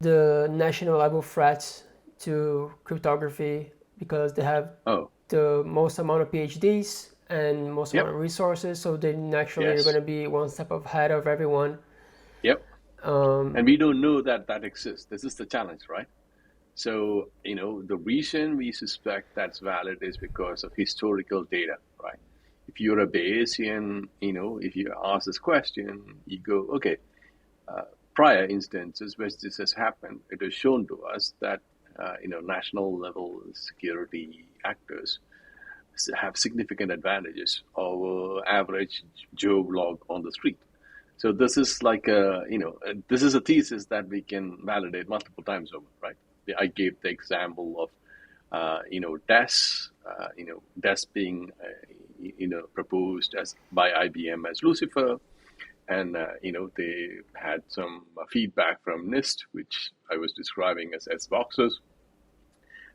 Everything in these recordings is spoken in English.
The national level threats to cryptography because they have Oh, the most amount of PhDs and most amount yep, of resources, so they naturally are going yes, to be one step ahead of everyone. yep. Um, And we don't know that that exists. This is the challenge, right? So, the reason we suspect that's valid is because of historical data, right? If you're a Bayesian, if you ask this question, you go, okay, prior instances where this has happened, it is shown to us that, national level security actors have significant advantages over average Joe blog on the street. So this is like this is a thesis that we can validate multiple times over, right? I gave the example of, DES, DES being, proposed as by IBM as Lucifer, and they had some feedback from NIST, which I was describing as S boxes.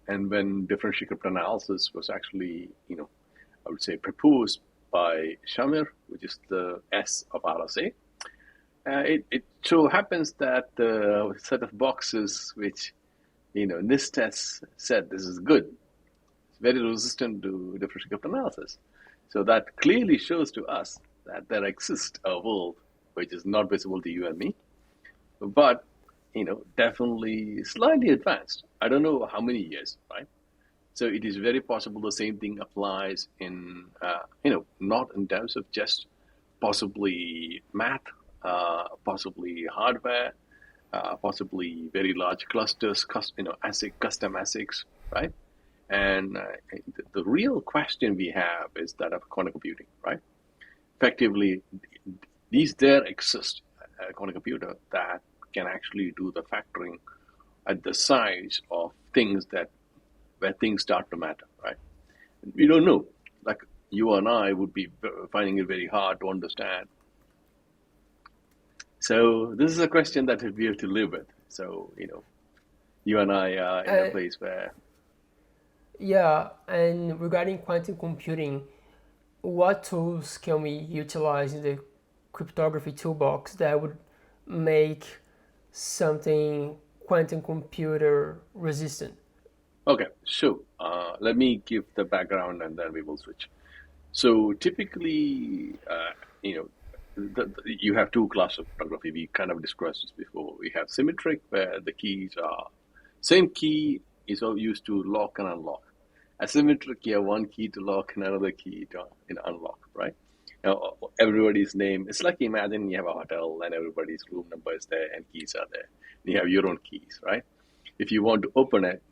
And when differential cryptanalysis was actually, I would say proposed by Shamir, which is the S of RSA, it so happens that the set of boxes which NIST has said this is good, it's very resistant to differential cryptanalysis. So that clearly shows to us that there exists a world which is not visible to you and me, but definitely slightly advanced. I don't know how many years, right? So it is very possible the same thing applies in, not in terms of just possibly math, possibly hardware, possibly very large clusters, custom ASICs, right? And the real question we have is that of quantum computing, right? Effectively, there exist a quantum computer that can actually do the factoring at the size of things where things start to matter, right? We don't know. Like you and I would be finding it very hard to understand. So this is a question that we have to live with. So you and I are in a uh, place where, yeah, and regarding quantum computing, what tools can we utilize in the cryptography toolbox that would make something quantum computer resistant? okay, so let me give the background and then we will switch. So typically, you have two classes of cryptography. We kind of discussed this before. We have symmetric, where the keys are same key is used to lock and unlock. Asymmetric, you have one key to lock and another key to unlock, right? Now, everybody's name, it's like imagine you have a hotel and everybody's room number is there and keys are there. You have your own keys, right? If you want to open it,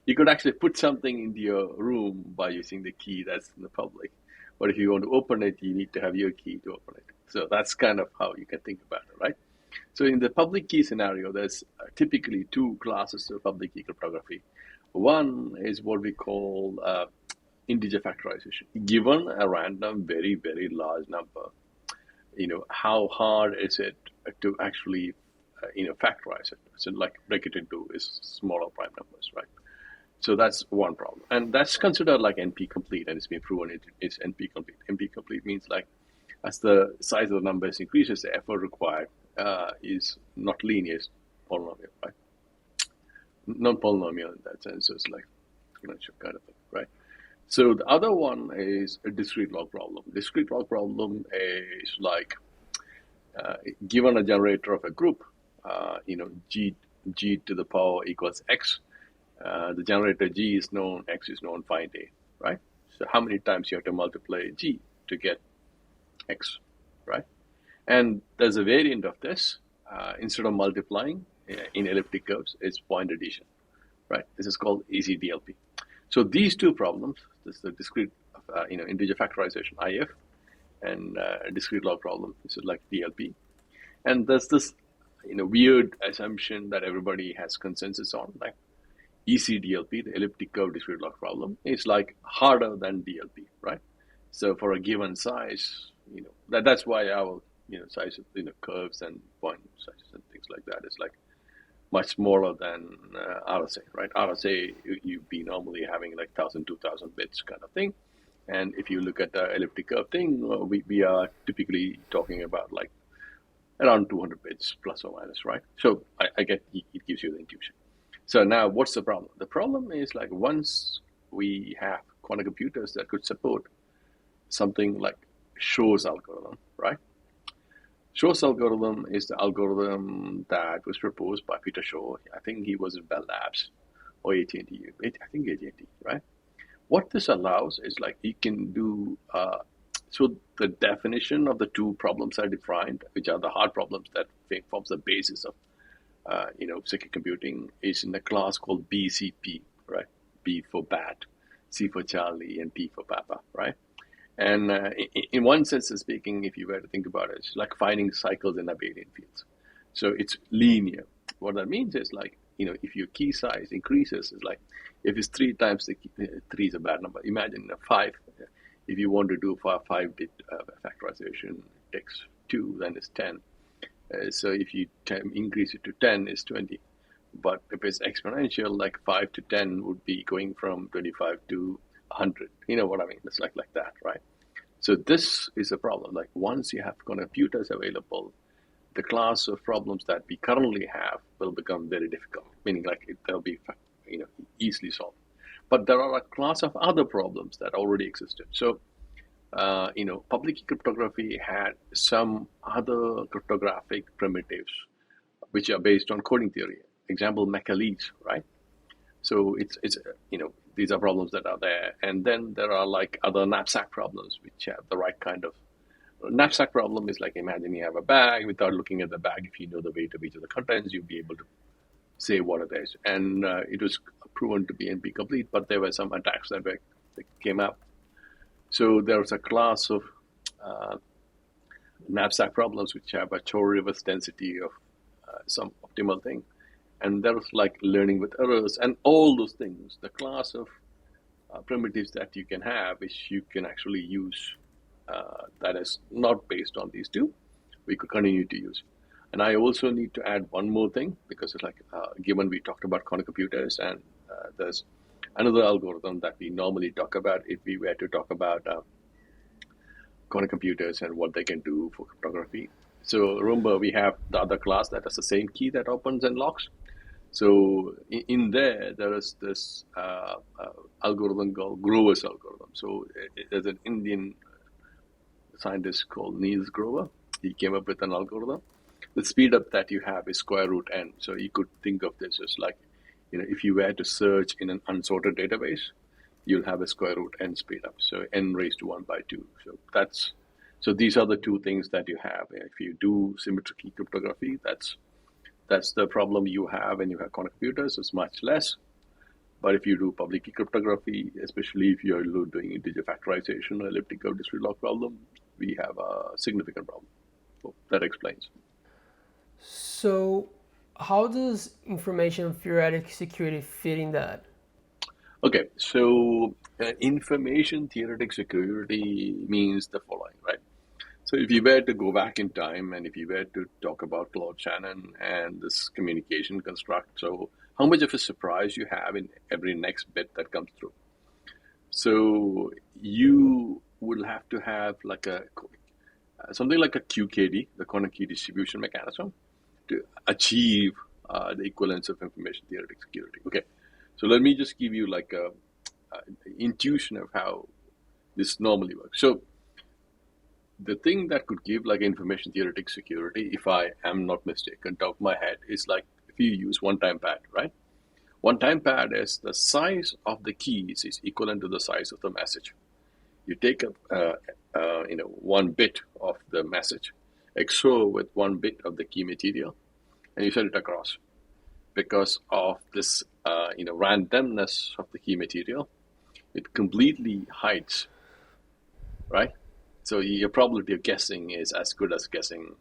you could actually put something into your room by using the key that's in the public. But if you want to open it, you need to have your key to open it. So that's kind of how you can think about it, right? So in the public key scenario, there's typically two classes of public key cryptography. One is what we call integer factorization. Given a random, very, very large number, how hard is it to actually, factorize it? So like break it into smaller prime numbers, right? So that's one problem. And that's considered like NP complete, and it's been proven it's NP complete. NP complete means like as the size of the numbers increases, the effort required is not linear, it's polynomial, right? Non-polynomial in that sense, so it's like exponential kind of thing, right? So the other one is a discrete log problem. Discrete log problem is like given a generator of a group, g to the power equals x. The generator g is known, x is known, find a, right? So how many times you have to multiply g to get x, right? And there's a variant of this. Instead of multiplying in elliptic curves, it's point addition, right? This is called ECDLP. So these two problems, this is the discrete, integer factorization IF, and discrete log problem, this is like DLP. And there's this, weird assumption that everybody has consensus on, like ECDLP, the elliptic curve discrete log problem, is like harder than DLP, right? So for a given size, that's why our size of curves and point sizes and things like that is like much smaller than RSA, right? RSA, you'd be normally having like 1,000, 2,000 bits kind of thing. And if you look at the elliptic curve thing, we are typically talking about like around 200 bits plus or minus, right? So I get it gives you the intuition. So now what's the problem? The problem is like once we have quantum computers that could support something like Shor's algorithm, right? Shor's algorithm is the algorithm that was proposed by Peter Shor. I think he was in Bell Labs or AT&T. I think AT&T, right? What this allows is like you can do, so the definition of the two problems are defined, which are the hard problems that forms the basis of, secure computing, is in a class called BCP, right? B for bat, C for Charlie, and P for Papa, right? And in one sense of speaking, if you were to think about it, it's like finding cycles in abelian fields. So it's linear. What that means is like, if your key size increases, it's like if it's 3 times the key, 3 is a bad number. Imagine a 5. If you want to do 5-bit factorization, it takes 2, then it's 10. So if you increase it to 10, it's 20. But if it's exponential, like 5 to 10 would be going from 25 to 100. You know what I mean? It's like that, right? So this is a problem. Like once you have computers available, the class of problems that we currently have will become very difficult, meaning like they'll be easily solved. But there are a class of other problems that already existed. So, public key cryptography had some other cryptographic primitives which are based on coding theory. Example, Macaulay's, right? So it's these are problems that are there. And then there are like other knapsack problems which have the right kind of knapsack problem is like imagine you have a bag. Without looking at the bag, if you know the weight of each of the contents, you'll be able to say what it is. And it was proven to be NP complete, but there were some attacks that came up. So there was a class of knapsack problems which have a Chor reverse density of some optimal thing. And there was like learning with errors and all those things. The class of primitives that you can have, which you can actually use, that is not based on these two, we could continue to use. And I also need to add one more thing because it's like, given we talked about quantum computers and there's another algorithm that we normally talk about if we were to talk about quantum computers and what they can do for cryptography. So remember, we have the other class that has the same key that opens and locks. So in there is this algorithm called Grover's algorithm. So there's an Indian scientist called Niels Grover. He came up with an algorithm. The speed up that you have is square root n. So you could think of this as like, if you were to search in an unsorted database, you'll have a square root n speed up. So n raised to 1 by 2. So these are the two things that you have. If you do symmetric key cryptography, that's the problem you have when you have quantum computers. It's much less. But if you do public key cryptography, especially if you're doing integer factorization or elliptic curve discrete log problem, we have a significant problem. So that explains. So how does information theoretic security fit in that? Okay, so information theoretic security means the following, right? So if you were to go back in time and if you were to talk about Claude Shannon and this communication construct, so how much of a surprise you have in every next bit that comes through. So you will have to have like something like a QKD, the quantum key distribution mechanism, to achieve the equivalence of information theoretic security. Okay, so let me just give you like a intuition of how this normally works. So the thing that could give like information theoretic security, if I am not mistaken, top of my head, is like if you use one-time pad, right? One-time pad is the size of the keys is equivalent to the size of the message. You take one bit of the message, XOR with 1 bit of the key material, and you send it across. Because of this, randomness of the key material, it completely hides, right? So your probability of guessing is as good as guessing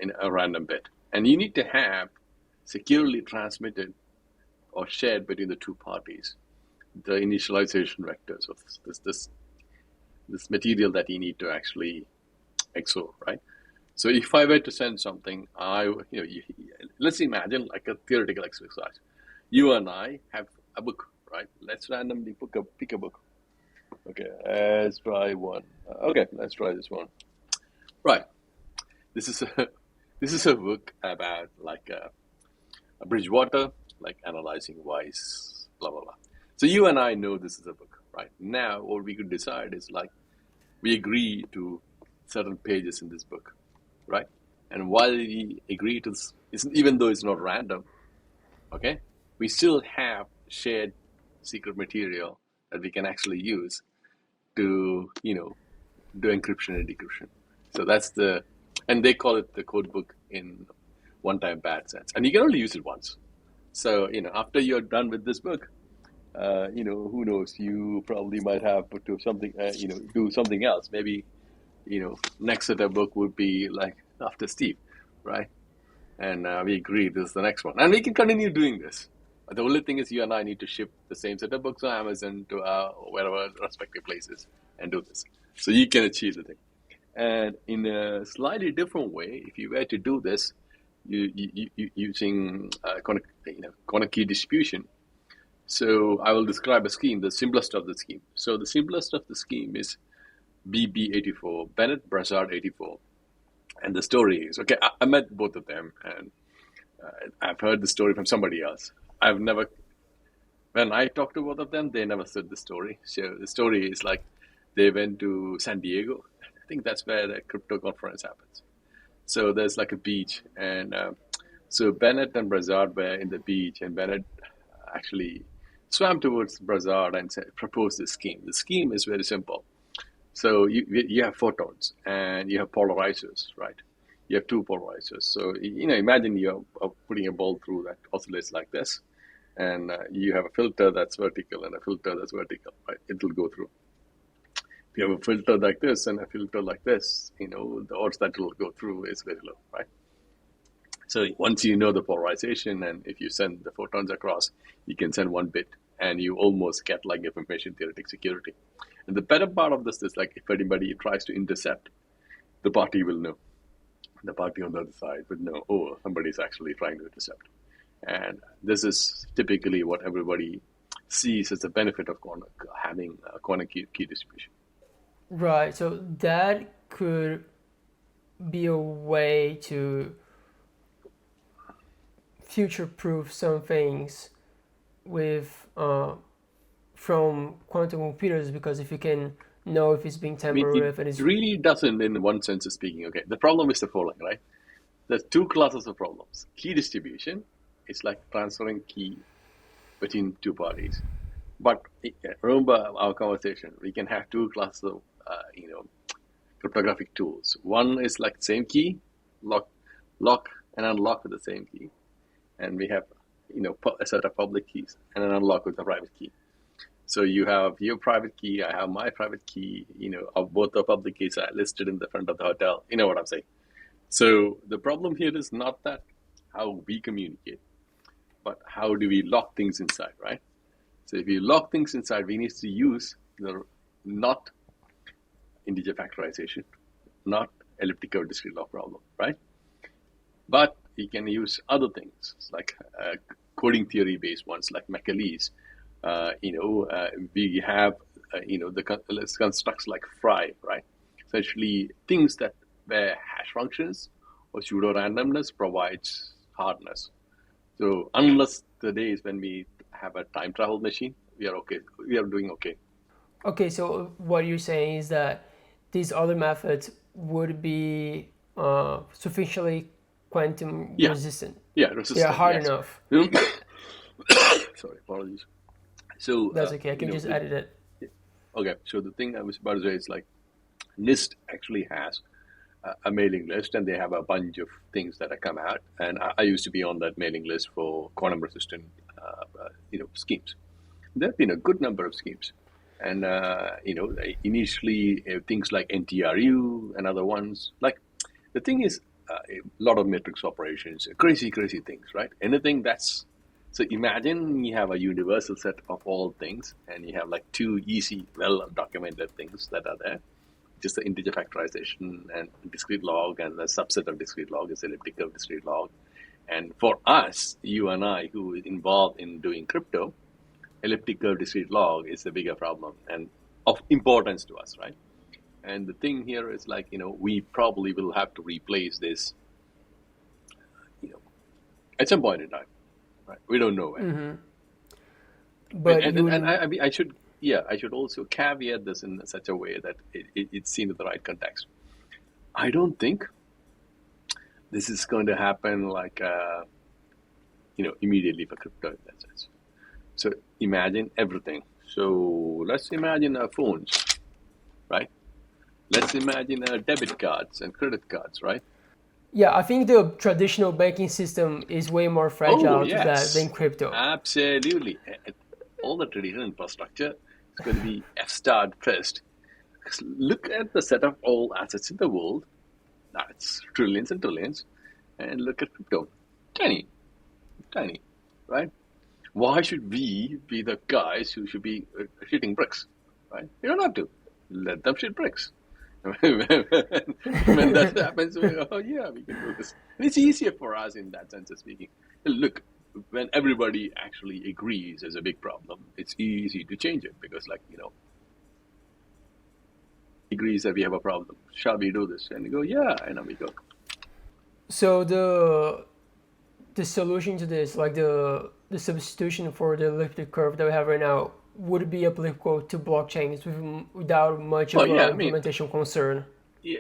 in a random bit. And you need to have securely transmitted or shared between the two parties the initialization vectors of this material that you need to actually XOR, right? So if I were to send something, let's imagine like a theoretical exercise. You and I have a book, right? Let's randomly pick a book. Okay, let's try one. Okay, let's try this one. Right. This is a this is a book about like a Bridgewater, like analyzing wise, blah blah blah. So you and I know this is a book, right? Now, what we could decide is like we agree to certain pages in this book, right? And while we agree to this, even though it's not random, okay, we still have shared secret material that we can actually use to, do encryption and decryption. So that's and they call it the code book in one-time bad sense. And you can only use it once. So, after you're done with this book, who knows? You probably might have to something, do something else. Maybe, next set of book would be like after Steve, right? And we agree this is the next one, and we can continue doing this. The only thing is, you and I need to ship the same set of books on Amazon to our wherever respective places and do this, so you can achieve the thing. And in a slightly different way, if you were to do this, using corner key distribution. So I will describe a scheme, the simplest of the scheme. So the simplest of the scheme is BB84, Bennett Brassard 84. And the story is, okay, I met both of them, and I've heard the story from somebody else. When I talked to both of them, they never said the story. So the story is like they went to San Diego. I think that's where the crypto conference happens. So there's like a beach, and so Bennett and Brassard were in the beach, and Bennett actually swam towards Brassard and proposed this scheme. The scheme is very simple. So you have photons and you have polarizers, right? You have two polarizers. So, imagine you're putting a ball through that oscillates like this, and you have a filter that's vertical and a filter that's vertical, right? It will go through. If you have a filter like this and a filter like this, the odds that it will go through is very low, right? So once you know the polarization, and if you send the photons across, you can send one bit, and you almost get like information theoretic security. And the better part of this is like if anybody tries to intercept, the party will know. The party on the other side would know, oh, somebody's actually trying to intercept. And this is typically what everybody sees as the benefit of having a corner key distribution. Right. So that could be a way to future-proof some things with from quantum computers, because if you can know if it's being I mean, tampered it with and it's really doesn't in one sense of speaking. Okay, the problem is the following, right? There's two classes of problems. Key distribution is like transferring key between two parties. But remember our conversation, we can have two classes of, cryptographic tools. One is like same key, lock and unlock with the same key. And we have, a set of public keys and an unlock with a private key. So you have your private key, I have my private key, of both the public keys are listed in the front of the hotel. You know what I'm saying? So the problem here is not that how we communicate, but how do we lock things inside, right? So if you lock things inside, we need to use not integer factorization, not elliptic curve discrete log problem, right? But we can use other things like coding theory based ones like Macaulay's. We have the constructs like Fry, right? Essentially things that where hash functions or pseudo randomness provides hardness. So unless the days when we have a time travel machine, we are okay. We are doing okay. okay. So what you're saying is that these other methods would be sufficiently quantum Yeah, resistant. yeah, They are resistant. hard Yes. enough. Sorry, apologies. So That's okay. I can just edit it. okay. So the thing I was about to say is like NIST actually has a mailing list, and they have a bunch of things that have come out. And I used to be on that mailing list for quantum resistant, schemes. There have been a good number of schemes, and initially things like NTRU and other ones. Like the thing is, a lot of matrix operations, crazy things, right? Anything that's so imagine you have a universal set of all things, and you have like two easy, well documented things that are there. Just the integer factorization and discrete log, and the subset of discrete log is elliptical discrete log. And for us, you and I, who is involved in doing crypto, elliptical discrete log is the bigger problem. And of importance to us, right? And the thing here is like, we probably will have to replace this, at some point in time, right? We don't know when. But And you, I mean, I should also caveat this in such a way that it's seen in the right context. I don't think this is going to happen like, immediately for crypto in that sense. So imagine everything. So let's imagine our phones, right? Let's imagine debit cards and credit cards, right? yeah, I think the traditional banking system is way more Oh, fragile to that than yes, crypto. absolutely. All the traditional infrastructure is going to be F-starred first. Look at the set of all assets in the world. That's trillions and trillions. And look at crypto. Tiny, tiny, right? Why should we be the guys who should be shitting bricks, right? You don't have to. Let them shit bricks. when that happens, we go, oh yeah, we can do this. And it's easier for us in that sense of speaking. Look, when everybody actually agrees there's a big problem, it's easy to change it because, like, agrees that we have a problem. Shall we do this? And you go, yeah, and then we go. So the solution to this, like the substitution for the elliptic curve that we have right now, would be applicable to blockchains without much Well, of yeah, a I mean, implementation concern. yeah,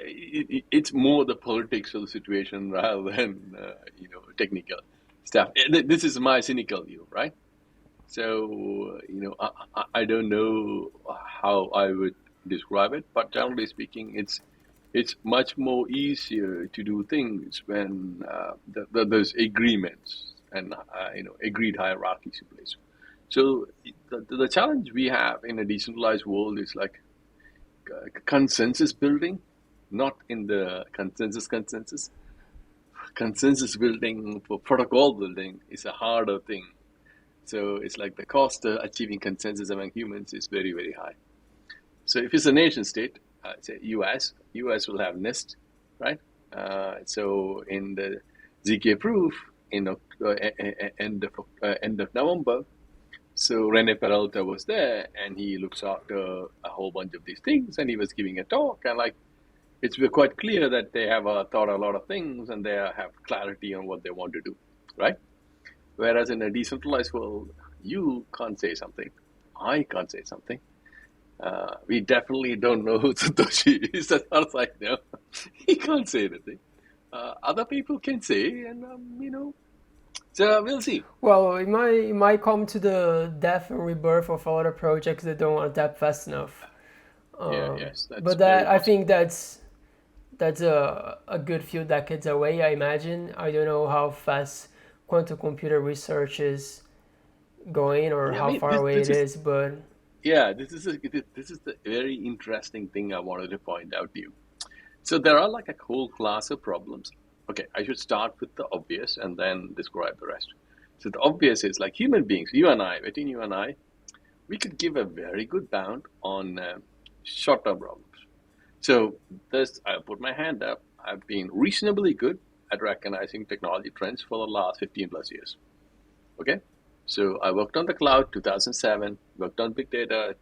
it's more the politics of the situation rather than technical stuff. This is my cynical view, right? So I don't know how I would describe it, but generally speaking, it's much more easier to do things when there's agreements and agreed hierarchies in place. So the challenge we have in a decentralized world is like consensus building, not in the consensus building for protocol building is a harder thing. So it's like the cost of achieving consensus among humans is very, very high. So if it's a nation state, say US will have NIST, right? So in the ZK proof in end of November, so Rene Peralta was there, and he looks after a whole bunch of these things, and he was giving a talk, and like it's quite clear that they have thought a lot of things, and they have clarity on what they want to do, right? Whereas in a decentralized world, you can't say something, I can't say something. We definitely don't know who Satoshi is, as far as I know. He can't say anything. Other people can say, and so we'll see. Well, it might come to the death and rebirth of a lot of projects that don't adapt fast enough. Yeah, yes, that's But very that I possible. think that's a good few decades away. I imagine. I don't know how fast quantum computer research is going or Yeah, I how mean, far this away this it is is, but yeah, this is the very interesting thing I wanted to point out to you. So there are like a whole class of problems. Okay, I should start with the obvious and then describe the rest. So the obvious is like human beings, between you and I, we could give a very good bound on short-term problems. So this, I put my hand up. I've been reasonably good at recognizing technology trends for the last 15 plus years. Okay, so I worked on the cloud 2007, worked on big data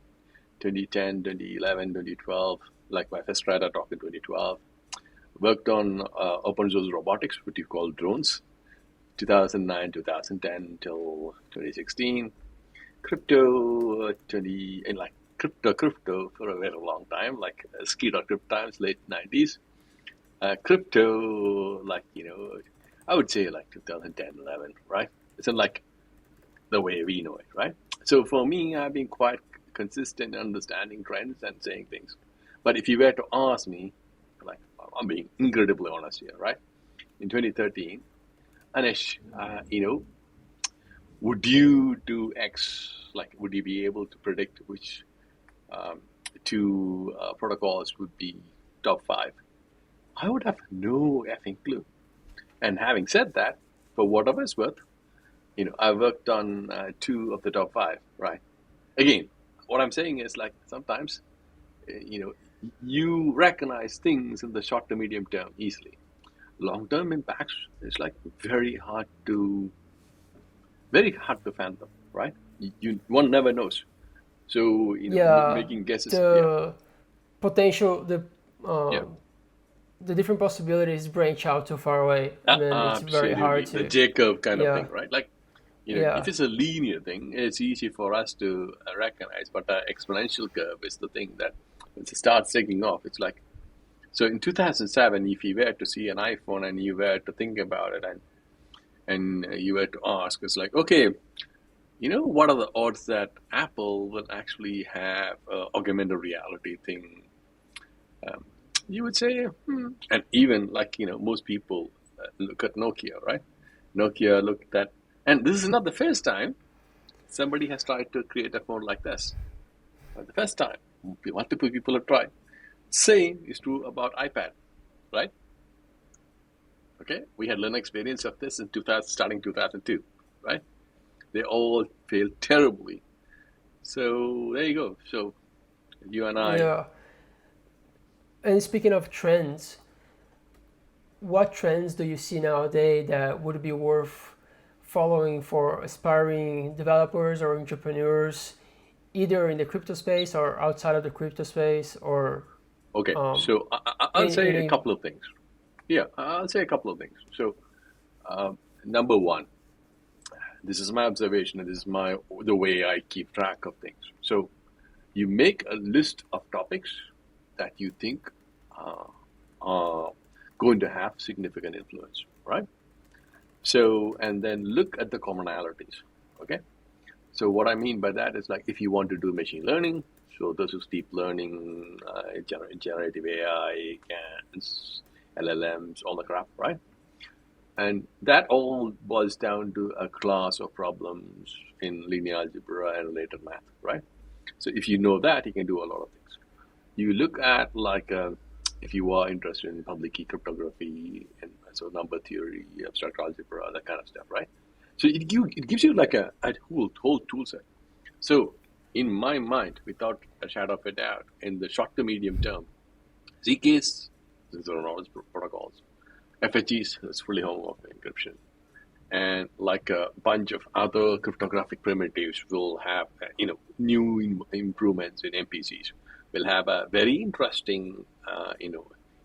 2010, 2011, 2012, like my first Strata talk in 2012. Worked on open source robotics, what you call drones, 2009, 2010 till 2016. Crypto, 20, and like crypto for a very long time, like Skeeter crypto times, late 90s. Crypto, like, I would say like 2010, 11, right? It's not like the way we know it, right? So for me, I've been quite consistent in understanding trends and saying things. But if you were to ask me, like, I'm being incredibly honest here, right? In 2013, Anish, would you do X? Like, would you be able to predict which two protocols would be top five? I would have no effing clue. And having said that, for whatever it's worth, I worked on two of the top five, right? Again, what I'm saying is like sometimes, you recognize things in the short to medium term easily. Long-term impacts is like very hard to fathom, right? One never knows. So, Yeah, making guesses. Yeah, the potential, yeah. the different possibilities branch out too far away, and then it's very hard Absolutely. The to. J curve kind of Yeah, thing, right? Like, if yeah, it's a linear thing, it's easy for us to recognize, but the exponential curve is the thing that once it starts taking off, it's like, so in 2007, if you were to see an iPhone and you were to think about it and you were to ask, it's like, okay, what are the odds that Apple will actually have a augmented reality thing? Um, you would say, and even like, most people look at Nokia, right? Nokia looked at, and this is not the first time somebody has tried to create a phone like this. Not the first time. Multiple people have tried. Same is true about iPad, right? Okay, we had learned experience of this in 2000, starting 2002, right? They all failed terribly. So there you go. So you and I, yeah. And speaking of trends, what trends do you see nowadays that would be worth following for aspiring developers or entrepreneurs, either in the crypto space or outside of the crypto space, or okay. um, So I'll in say a any? couple of things. Yeah, I'll say a couple of things. So number one, this is my observation, and this is the way I keep track of things. So you make a list of topics that you think are going to have significant influence, right? So, and then look at the commonalities. Okay. So, what I mean by that is like if you want to do machine learning, so this is deep learning, generative AI, GANs, LLMs, all the crap, right? And that all boils down to a class of problems in linear algebra and related math, right? So, if you know that, you can do a lot of things. You look at like if you are interested in public key cryptography and so number theory, abstract algebra, that kind of stuff, right? So it gives you like a whole tool set. So in my mind, without a shadow of a doubt, in the short to medium term, ZKs, zero knowledge protocols, FHEs, that's fully homomorphic encryption, and like a bunch of other cryptographic primitives will have new improvements in MPCs will have a very interesting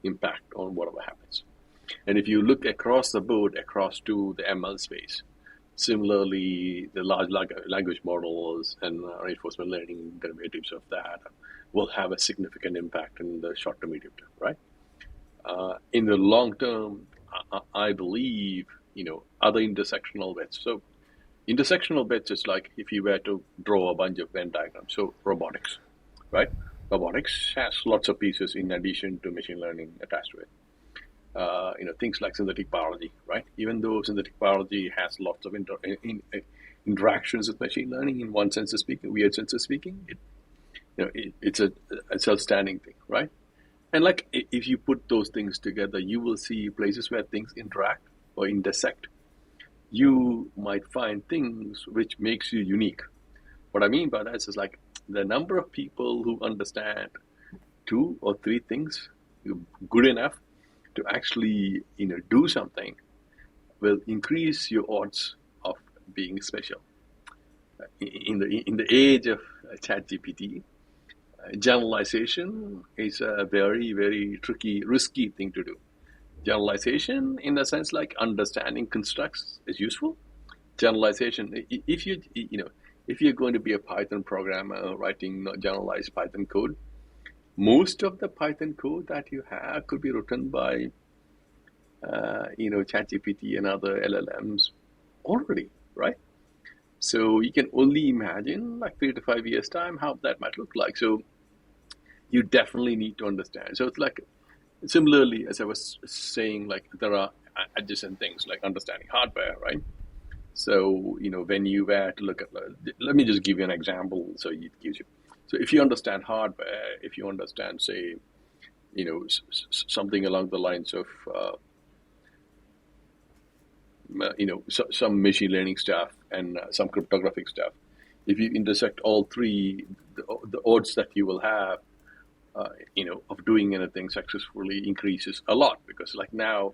impact on whatever happens. And if you look across the board across to the ML space, similarly the large language models and reinforcement learning derivatives of that will have a significant impact in the short to medium term, right? In the long term, I believe other intersectional bets. So intersectional bets is like if you were to draw a bunch of Venn diagrams. So robotics, right? Robotics has lots of pieces in addition to machine learning attached to it. Things like synthetic biology, right? Even though synthetic biology has lots of interactions with machine learning in one sense of speaking, weird sense of speaking, it's a self-standing thing, right? And like if you put those things together, you will see places where things interact or intersect. You might find things which makes you unique. What I mean by that is like the number of people who understand two or three things good enough to actually do something will increase your odds of being special. In the age of ChatGPT, generalization is a very very tricky, risky thing to do. Generalization, in the sense like understanding constructs, is useful. Generalization, if you're going to be a Python programmer writing generalized Python code, most of the Python code that you have could be written by ChatGPT and other LLMs already, right? So you can only imagine like 3 to 5 years time how that might look like. So you definitely need to understand. So it's like similarly, as I was saying, like there are adjacent things like understanding hardware, right? So when you were to look at, let me just give you an example. So it gives you. So if you understand hardware, if you understand, say, something along the lines of some machine learning stuff and some cryptographic stuff. If you intersect all three, the odds that you will have, of doing anything successfully increases a lot, because like now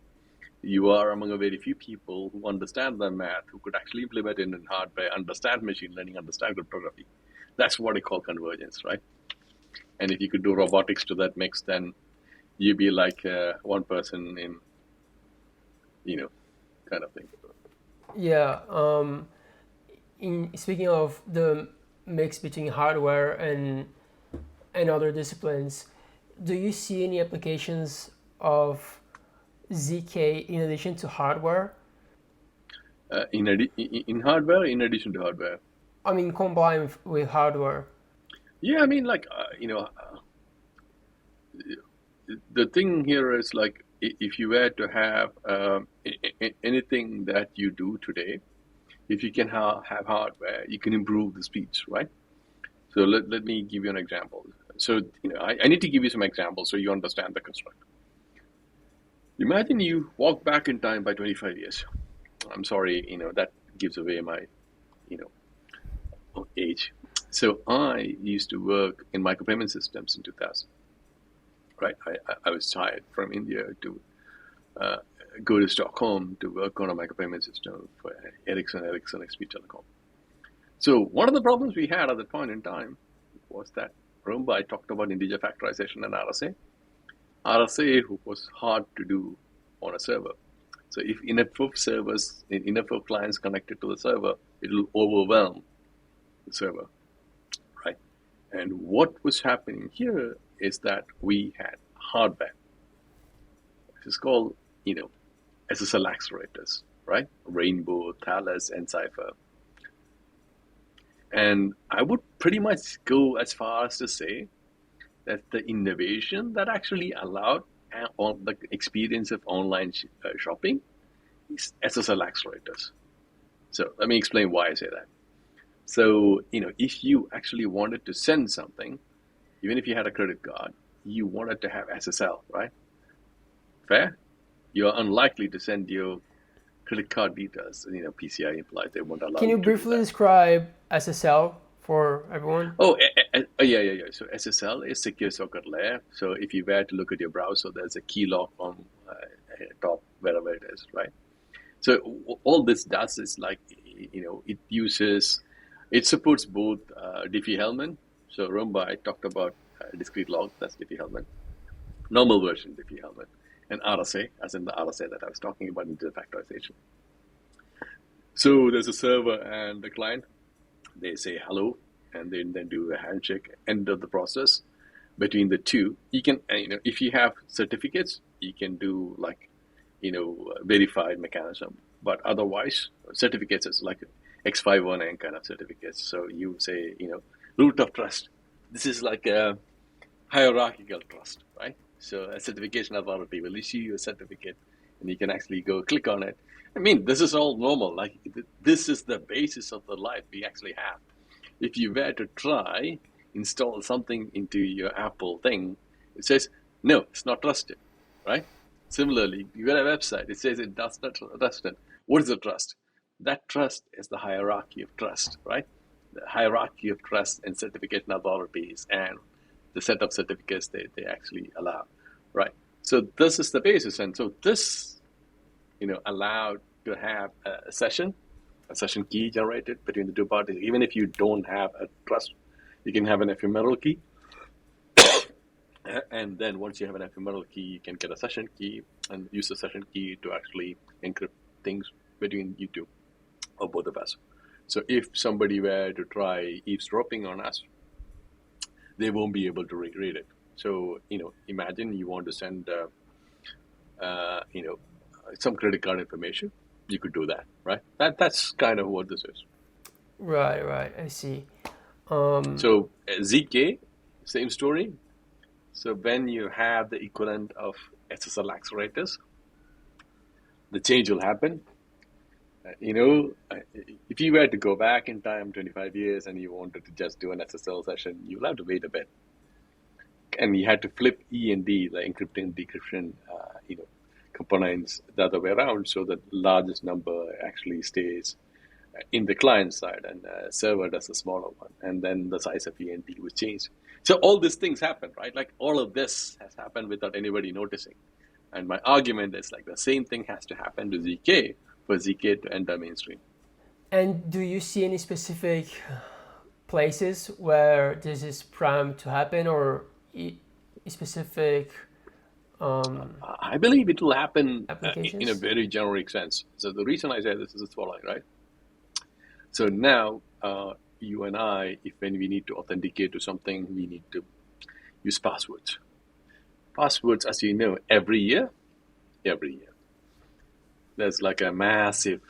you are among a very few people who understand the math, who could actually implement it in hardware, understand machine learning, understand cryptography. That's what I call convergence, right? And if you could do robotics to that mix, then you'd be like one person in, kind of thing. Yeah. In speaking of the mix between hardware and other disciplines, do you see any applications of ZK in addition to hardware? In hardware, in addition to hardware. I mean, combined with hardware. Yeah, I mean, like, the thing here is like, if you were to have anything that you do today, if you can have hardware, you can improve the speeds, right? So let me give you an example. So, I need to give you some examples so you understand the construct. Imagine you walk back in time by 25 years. I'm sorry, that gives away my, age. So I used to work in micropayment systems in 2000, right? I was hired from India to go to Stockholm to work on a micropayment system for Ericsson XP Telecom. So one of the problems we had at that point in time was that, remember I talked about integer factorization and RSA? RSA was hard to do on a server. So if enough of clients connected to the server, it will overwhelm the server, right? And what was happening here is that we had hardware. This is called, SSL accelerators, right? Rainbow, Thales, and Cypher. And I would pretty much go as far as to say that the innovation that actually allowed on the experience of online shopping is SSL accelerators. So let me explain why I say that. So, if you actually wanted to send something, even if you had a credit card, you wanted to have SSL, right? Fair? You're unlikely to send your credit card details. PCI implies they won't allow Can you you to do briefly that. describe SSL for everyone? Oh, yeah. So SSL is secure socket layer. So if you were to look at your browser, there's a key lock on top, wherever it is, right? So all this does is like, it supports both Diffie-Hellman. So remember I talked about discrete log, that's Diffie-Hellman. Normal version Diffie-Hellman. And RSA, as in the RSA that I was talking about, integer factorization. So there's a server and the client. They say hello, and then do a handshake. End of the process between the two. You can, if you have certificates, you can do like, verified mechanism. But otherwise, certificates is like X509 kind of certificates. So you say, root of trust. This is like a hierarchical trust, right? So a certification authority will issue you a certificate, and you can actually go click on it. I mean, this is all normal. Like, this is the basis of the life we actually have. If you were to try install something into your Apple thing, it says, no, it's not trusted, right? Similarly, you got a website, it says it does not trust it. What is the trust? That trust is the hierarchy of trust, right? The hierarchy of trust and certification authorities and the set of certificates they actually allow, right? So this is the basis. And so this, allowed to have a session key generated between the two parties. Even if you don't have a trust, you can have an ephemeral key. And then once you have an ephemeral key, you can get a session key and use the session key to actually encrypt things between you two or both of us. So if somebody were to try eavesdropping on us, they won't be able to read it. So, imagine you want to send, some credit card information. You could do that, right? That's kind of what this is. Right. I see. So ZK, same story. So when you have the equivalent of SSL accelerators, the change will happen. If you were to go back in time 25 years and you wanted to just do an SSL session, you'll have to wait a bit. And you had to flip E and D, the encrypting, decryption, components the other way around, so that largest number actually stays in the client side and server does a smaller one. And then the size of E and D was changed. So all these things happen, right? Like all of this has happened without anybody noticing. And my argument is like the same thing has to happen to ZK for ZK to enter mainstream. And do you see any specific places where this is primed to happen, or specific I believe it will happen in a applications? very generic sense. So the reason I say this is the following, right? So now, you and I, if when we need to authenticate to something, we need to use passwords. Passwords, as you know, every year, there's like a massive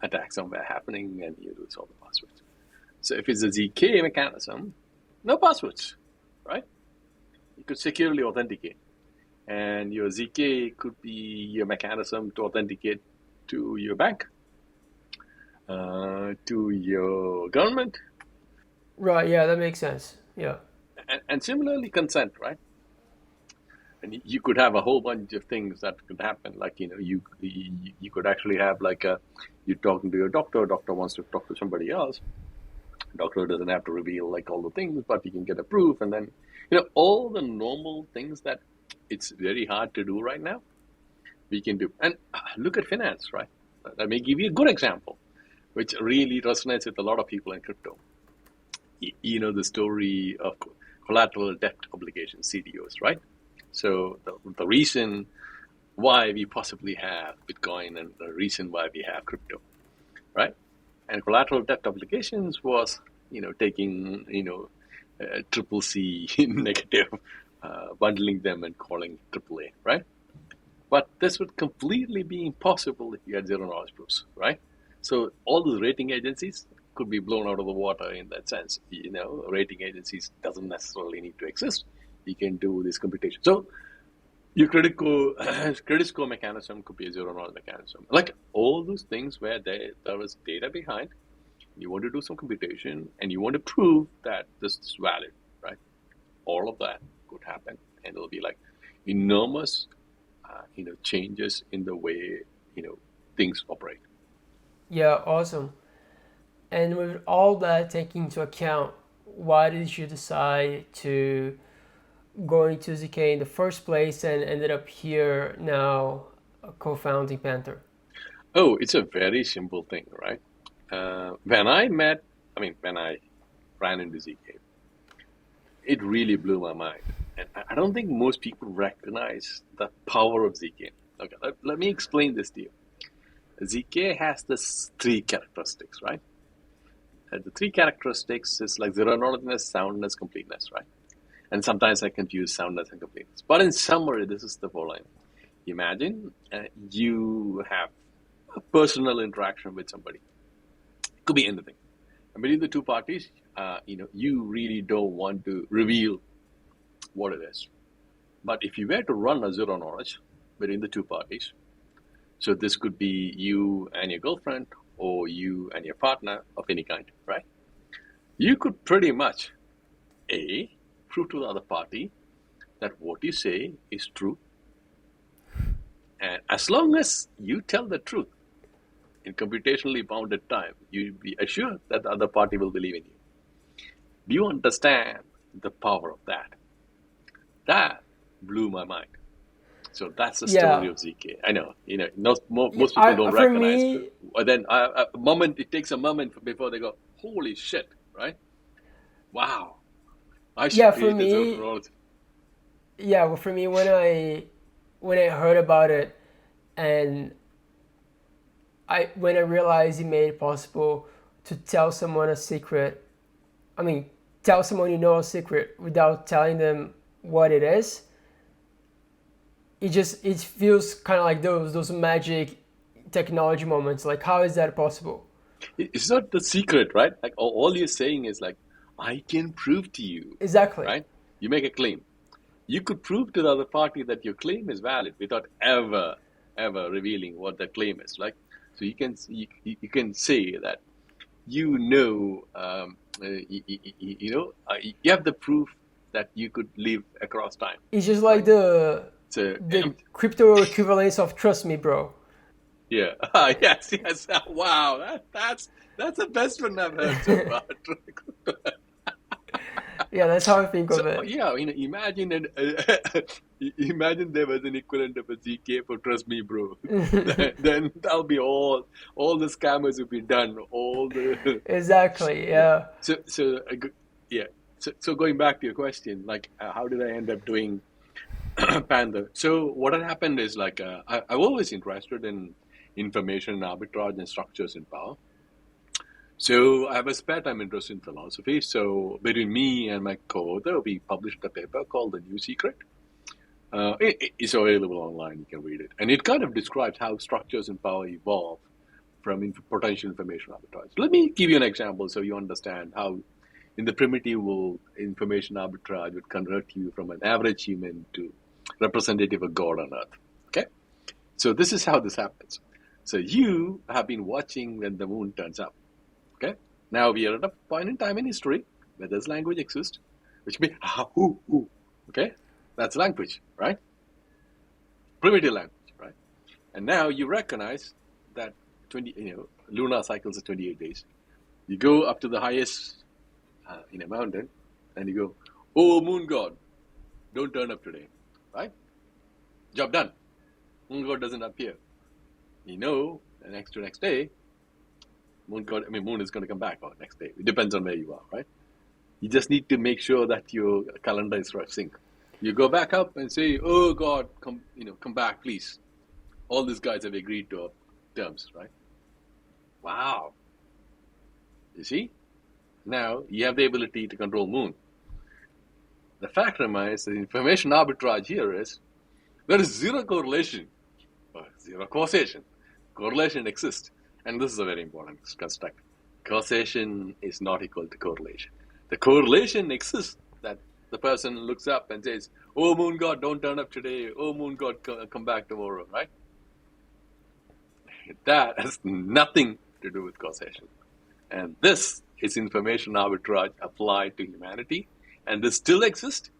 attack somewhere happening, and you lose all the passwords. So if it's a ZK mechanism, no passwords, right? You could securely authenticate, and your ZK could be your mechanism to authenticate to your bank, to your government, Right. Yeah, that makes sense. Yeah. and similarly consent, right? And you could have a whole bunch of things that could happen. Like, you could actually have like you're talking to your doctor. Doctor wants to talk to somebody else. Doctor doesn't have to reveal like all the things, but you can get a proof, and then all the normal things that it's very hard to do right now. We can do. And look at finance, right? Let me give you a good example, which really resonates with a lot of people in crypto. You know the story of collateral debt obligations, CDOs, right? So the reason why we possibly have Bitcoin, and the reason why we have crypto, right? And collateral debt obligations was, taking, triple C negative, bundling them and calling triple A, right? But this would completely be impossible if you had zero knowledge proofs, right? So all those rating agencies could be blown out of the water in that sense. Rating agencies doesn't necessarily need to exist. You can do this computation. So your credit score mechanism could be a zero knowledge mechanism. Like all those things where there is data behind, you want to do some computation and you want to prove that this is valid, right? All of that could happen, and it'll be like enormous, changes in the way things operate. Yeah. Awesome. And with all that taken into account, why did you decide to go into ZK in the first place and ended up here now, co-founding Panther? Oh, it's a very simple thing, right? When I ran into ZK, it really blew my mind. And I don't think most people recognize the power of ZK. Okay, let me explain this to you. ZK has this three characteristics, right? The three characteristics is like zero knowledgeness, soundness, completeness, right? And sometimes I confuse soundness and completeness. But in summary, this is the following. Imagine you have a personal interaction with somebody. It could be anything. And between the two parties, you really don't want to reveal what it is. But if you were to run a zero knowledge between the two parties, so this could be you and your girlfriend, or you and your partner of any kind, right? You could pretty much, A, prove to the other party that what you say is true. And as long as you tell the truth in computationally bounded time, you be assured that the other party will believe in you. Do you understand the power of that? That blew my mind. So that's the story Yeah. of ZK. I know, Yeah, most people don't for recognize. me, But then it takes a moment before they go, holy shit, right? Wow, I should yeah, for create a zero me, knowledge. yeah, well, for me, when I heard about it, and when I realized it made it possible to tell someone a secret, I mean, tell someone you know a secret without telling them what it is, it feels kind of like those magic technology moments. Like, how is that possible? It's not the secret, right? Like all you're saying is like, I can prove to you, Exactly. right? You make a claim. You could prove to the other party that your claim is valid without ever, ever revealing what the claim is. Like, so you can say that you have the proof that you could live across time, It's just like right? the So the crypto equivalence of trust me, bro. yeah, yes, yes. Wow, that's the best one I've heard so far. Yeah, that's how I think So of it. yeah, imagine imagine there was an equivalent of a ZK for trust me, bro. Then that'll be all the scammers will be done. All the Exactly. yeah. Yeah. Yeah. So going back to your question, like how did I end up doing Panther? So what had happened is like I'm always interested in information arbitrage and structures in power. So I have a spare time interest in philosophy. So between me and my co-author, we published a paper called The New Secret. It's available online. You can read it, and it kind of describes how structures in power evolve from potential information arbitrage. Let me give you an example so you understand how, in the primitive world, information arbitrage would convert you from an average human to representative of God on Earth. Okay, so this is how this happens. So you have been watching when the moon turns up. Okay. Now we are at a point in time in history where this language exists, which means okay, that's language, right? Primitive language, right? And now you recognize that lunar cycles are 28 days. You go up to the highest in a mountain, and you go, "Oh, moon god, don't turn up today," right? Job done. Moon god doesn't appear. The next day, moon is going to come back on next day. It depends on where you are, right? You just need to make sure that your calendar is right sync. You go back up and say, "Oh God, come back, please." All these guys have agreed to our terms, right? Wow. You see? Now you have the ability to control moon. The fact remains the information arbitrage here is there is zero correlation, or zero causation. Correlation exists. And this is a very important construct. Causation is not equal to correlation. The correlation exists that the person looks up and says, "Oh, moon god, don't turn up today. Oh, moon god, come back tomorrow," right? That has nothing to do with causation. And this is information arbitrage applied to humanity. And this still exists.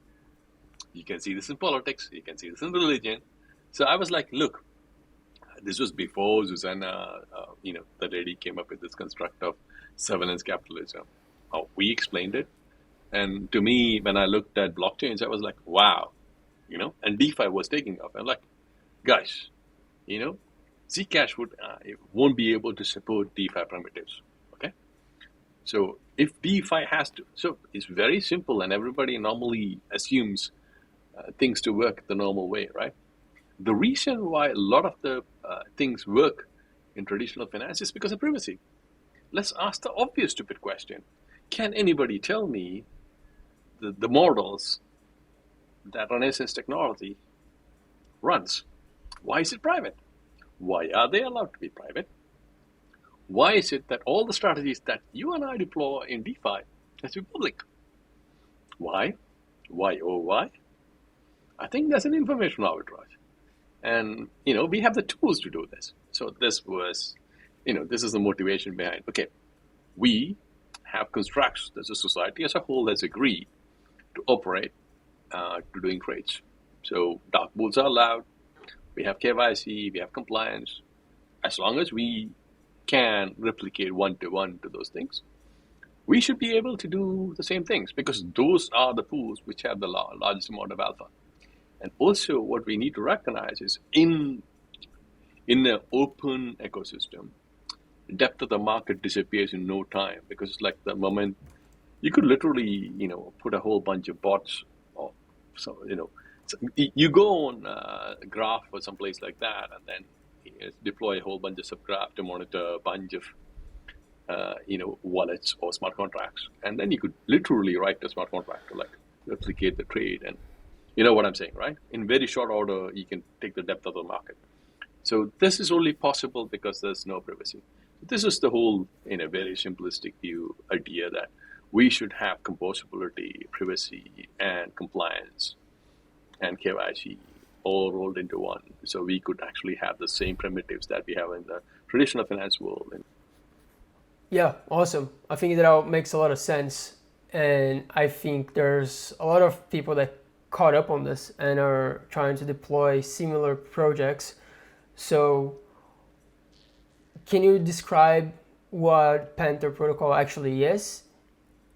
You can see this in politics. You can see this in religion. So I was like, look, this was before Susanna, the lady came up with this construct of surveillance capitalism. We explained it. And to me, when I looked at blockchains, I was like, wow, and DeFi was taking off. I'm like, guys, Zcash won't be able to support DeFi primitives. Okay. So if DeFi has to, so it's very simple and everybody normally assumes things to work the normal way, right? The reason why a lot of the things work in traditional finance is because of privacy. Let's ask the obvious stupid question. Can anybody tell me the models that Renaissance technology runs? Why is it private? Why are they allowed to be private? Why is it that all the strategies that you and I deploy in DeFi has to be public? Why? Why, oh, why? I think that's an information arbitrage. And, we have the tools to do this. So this was, this is the motivation behind, okay, we have constructs that the society as a whole has agreed to operate to doing trades. So dark pools are allowed. We have KYC, we have compliance. As long as we can replicate one-to-one to those things, we should be able to do the same things because those are the pools which have the largest amount of alpha. And also what we need to recognize is in the open ecosystem, depth of the market disappears in no time because it's like the moment you could literally, put a whole bunch of bots or so, you go on a graph or someplace like that and then deploy a whole bunch of subgraph to monitor a bunch of, wallets or smart contracts. And then you could literally write a smart contract to replicate the trade. And you know what I'm saying, right? In very short order, you can take the depth of the market. So this is only possible because there's no privacy. This is the whole, in a very simplistic view, idea that we should have composability, privacy, and compliance, and KYC all rolled into one. So we could actually have the same primitives that we have in the traditional finance world. Yeah, awesome. I think that all makes a lot of sense. And I think there's a lot of people that caught up on this and are trying to deploy similar projects. So can you describe what Panther protocol actually is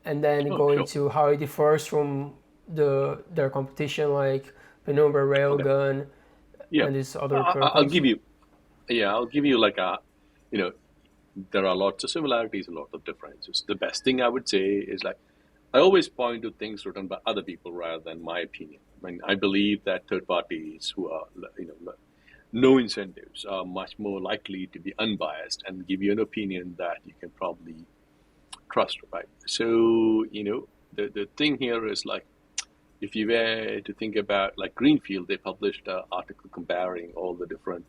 and then Oh, go sure. into how it differs from their competition like Penumbra Okay. Railgun Yeah. and these other I'll protocols. give you. Yeah, I'll give you like a. You know, there are lots of similarities, a lot of differences. The best thing I would say is like I always point to things written by other people rather than my opinion. I mean, I believe that third parties who are, no incentives are much more likely to be unbiased and give you an opinion that you can probably trust, right? So, the thing here is like, if you were to think about like Greenfield, they published an article comparing all the different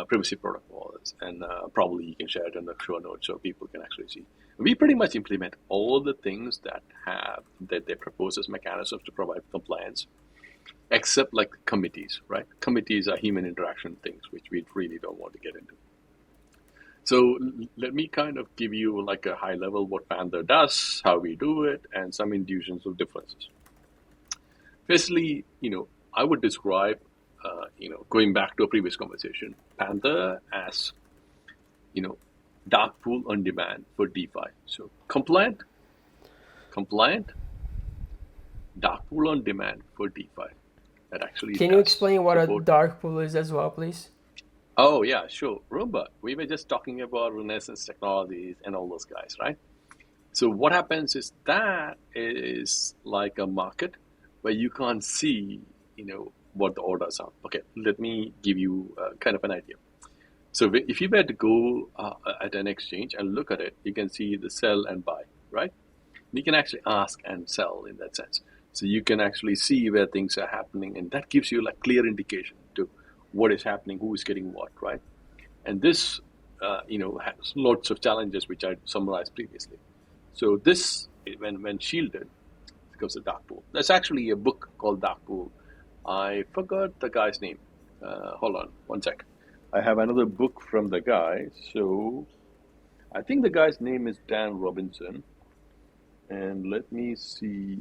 privacy protocols, and probably you can share it in the show notes so people can actually see. We pretty much implement all the things that they propose as mechanisms to provide compliance, except like committees, right? Committees are human interaction things, which we really don't want to get into. So let me kind of give you like a high level what Panther does, how we do it, and some intuitions of differences. Firstly, I would describe, going back to a previous conversation, Panther as, you know, dark pool on demand for DeFi. So compliant, dark pool on demand for DeFi. That actually Can you does explain what a support. dark pool is as well, please? Oh yeah, sure. Remember, we were just talking about Renaissance technologies and all those guys, right? So what happens is that is like a market where you can't see, what the orders are. Okay, let me give you kind of an idea. So if you were to go at an exchange and look at it, you can see the sell and buy, right? You can actually ask and sell in that sense. So you can actually see where things are happening, and that gives you like clear indication to what is happening, who is getting what, right? And this, has lots of challenges which I summarized previously. So this, when shielded, becomes a dark pool. There's actually a book called Dark Pool. I forgot the guy's name. Hold on, one sec. I have another book from the guy. So I think the guy's name is Dan Robinson. And let me see.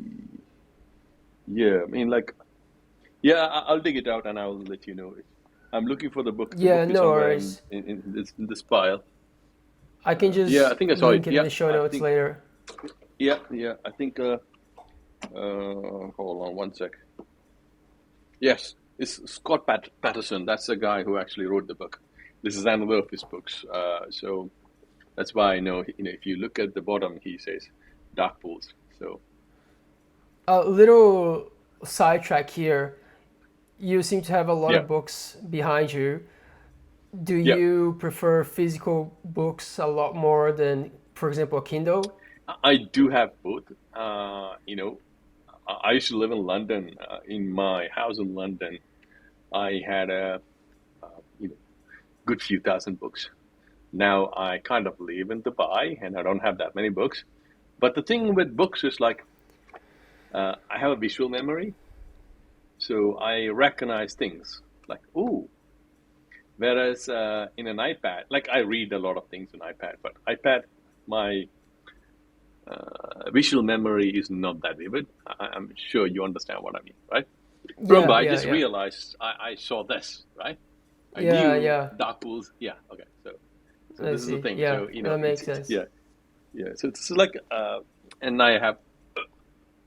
Yeah, I mean, like, yeah, I'll dig it out and I'll let you know. I'm looking for the book. The book Yeah, is no somewhere worries. in this pile. I can Yeah, I just think I saw it. link it in Yeah, the show I notes think. later. Yeah. I think. Hold on one sec. Yes, it's Scott Patterson. That's the guy who actually wrote the book. This is another of his books. So that's why I know. If you look at the bottom, he says dark pools. So A little sidetrack here. You seem to have a lot yeah, of books behind you. Do yeah. you prefer physical books a lot more than, for example, a Kindle? I do have both. I used to live in London. In my house in London, I had a you know good few thousand books. Now I kind of live in Dubai, and I don't have that many books. But the thing with books is like I have a visual memory, so I recognize things like oh. Whereas in an iPad, like I read a lot of things in iPad, but iPad, my visual memory is not that vivid. I'm sure you understand what I mean, right? Remember, Yeah, I yeah, just yeah. realized I saw this, right? I Yeah, knew yeah. dark pools. Yeah, okay. So I this is the see. thing. Yeah, So that makes it's sense. yeah, yeah. So it's like and I have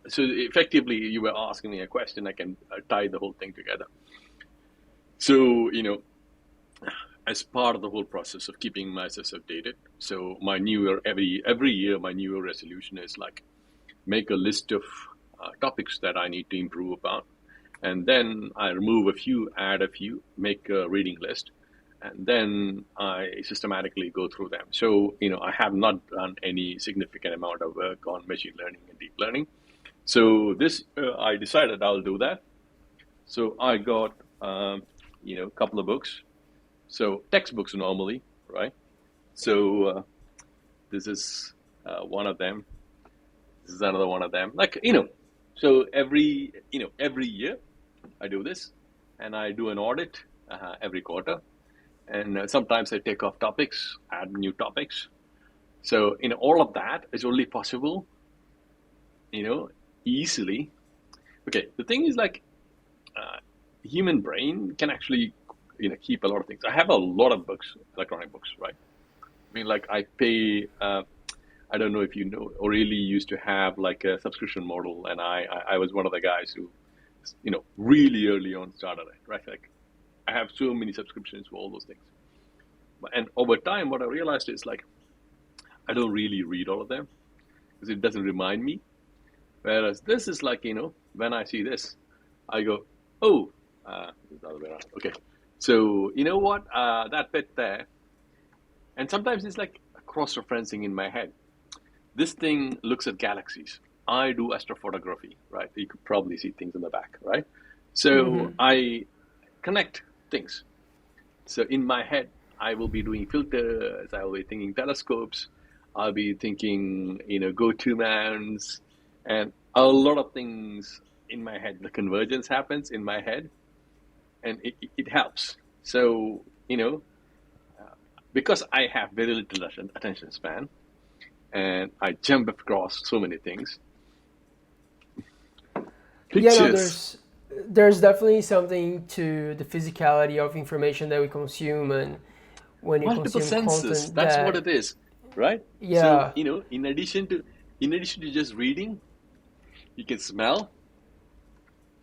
so effectively you were asking me a question. I can tie the whole thing together. So as part of the whole process of keeping myself updated. So my new year every year my new year resolution is like make a list of topics that I need to improve upon, and then I remove a few, add a few, make a reading list, and then I systematically go through them. So I have not done any significant amount of work on machine learning and deep learning. So this I decided I'll do that. So I got a couple of books. So textbooks normally, right? So this is one of them. This is another one of them. Like so every year I do this, and I do an audit every quarter, and sometimes I take off topics, add new topics. So all of that is only possible, you know, easily. Okay, the thing is like uh, human brain can actually keep a lot of things. I have a lot of books, electronic books, right? I mean, like I pay I don't know if you know, O'Reilly used to have like a subscription model, and I was one of the guys who, really early on started it, right? Like I have so many subscriptions for all those things. And over time, what I realized is like I don't really read all of them because it doesn't remind me. Whereas this is like, when I see this, I go, oh, it's the other way around. Okay. So, you know what? That bit there. And sometimes it's like cross-referencing in my head. This thing looks at galaxies. I do astrophotography, right? You could probably see things in the back, right? So Mm-hmm. I connect things. So in my head, I will be doing filters. I will be thinking telescopes. I'll be thinking, go-to mounts, and a lot of things in my head. The convergence happens in my head, and it helps. So, because I have very little attention span, and I jump across so many things. Yeah, no, Pictures, there's definitely something to the physicality of information that we consume, and when you multiple consume senses. content That's what that, it is, right? So, yeah, in addition to just reading, you can smell,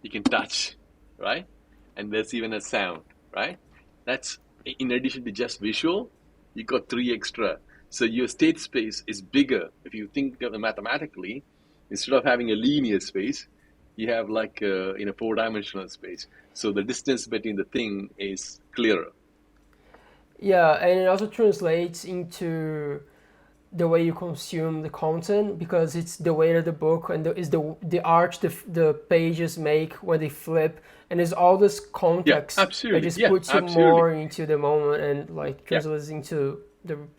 you can touch, right? And there's even a sound, right? That's in addition to just visual, you got three extra. So your state space is bigger. If you think of it mathematically, instead of having a linear space, you have like in a four-dimensional space. So the distance between the thing is clearer. yeah, and it also translates into the way you consume the content because it's the way that the book and is the art the pages make when they flip, and there's all this Yeah, context that absolutely. just Yeah, puts you absolutely. more into the moment and like Yeah. translates into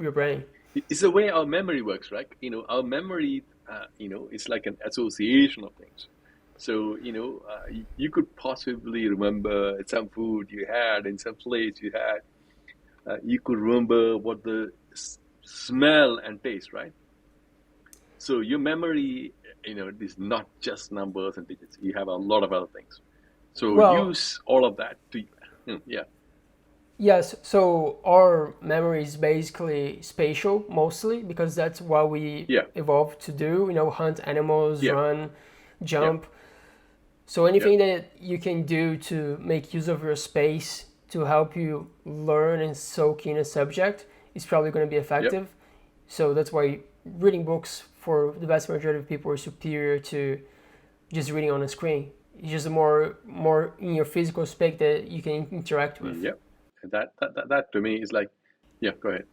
your brain. It's the way our memory works, right? Our memory, it's like an association of things. So, you could possibly remember some food you had in some place you had. You could remember what the smell and taste, right? So your memory, is not just numbers and digits. You have a lot of other things. So Well, use all of that to, yeah, yes, so our memory is basically spatial mostly because that's what we yeah, evolved to do, hunt animals, yeah, run, yeah, jump. So yeah, anything that you can do to make use of your space to help you learn and soak in a subject is probably going to be yeah. effective. So that's why reading books for the vast majority of people are superior to just reading on a screen. It's just more in your physical space that you can interact with. Yeah. And that to me is like, yeah, go ahead.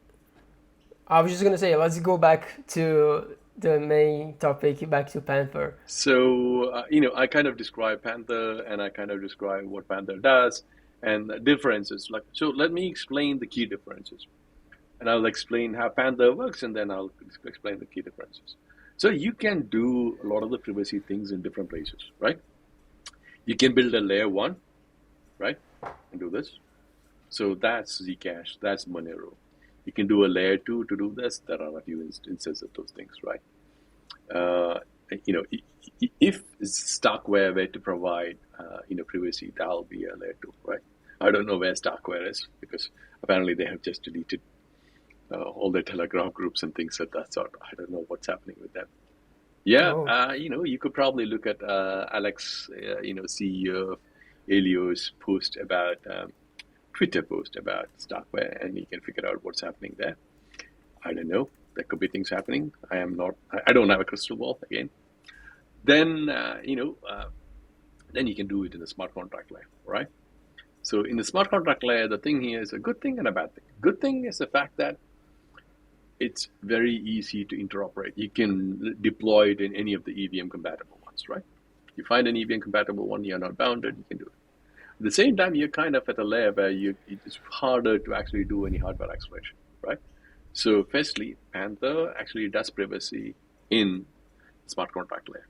I was just gonna say, let's go back to the main topic, back to Panther. So, I kind of describe Panther and I kind of describe what Panther does and the differences. Like, so let me explain the key differences and I'll explain how Panther works and then I'll explain the key differences. So you can do a lot of the privacy things in different places, right? You can build a layer one, right? And do this. So that's Zcash, that's Monero. You can do a layer two to do this. There are a few instances of those things, right? Uh, if Starkware were to provide, privacy, that'll be a layer two, right? I don't know where Starkware is because apparently they have just deleted all their Telegram groups and things like that sort. I don't know what's happening with them. Yeah, Oh, you could probably look at Alex, CEO of Elio's post about Twitter post about Starkware, and you can figure out what's happening there. I don't know. There could be things happening. I am not. I don't have a crystal ball again. Then then you can do it in the smart contract layer, right? So in the smart contract layer, the thing here is a good thing and a bad thing. Good thing is the fact that it's very easy to interoperate. You can deploy it in any of the EVM compatible ones, right? You find an EVM compatible one, you're not bounded, you can do it. At the same time, you're kind of at a layer where it's harder to actually do any hardware acceleration, right? So firstly, Panther actually does privacy in smart contract layer.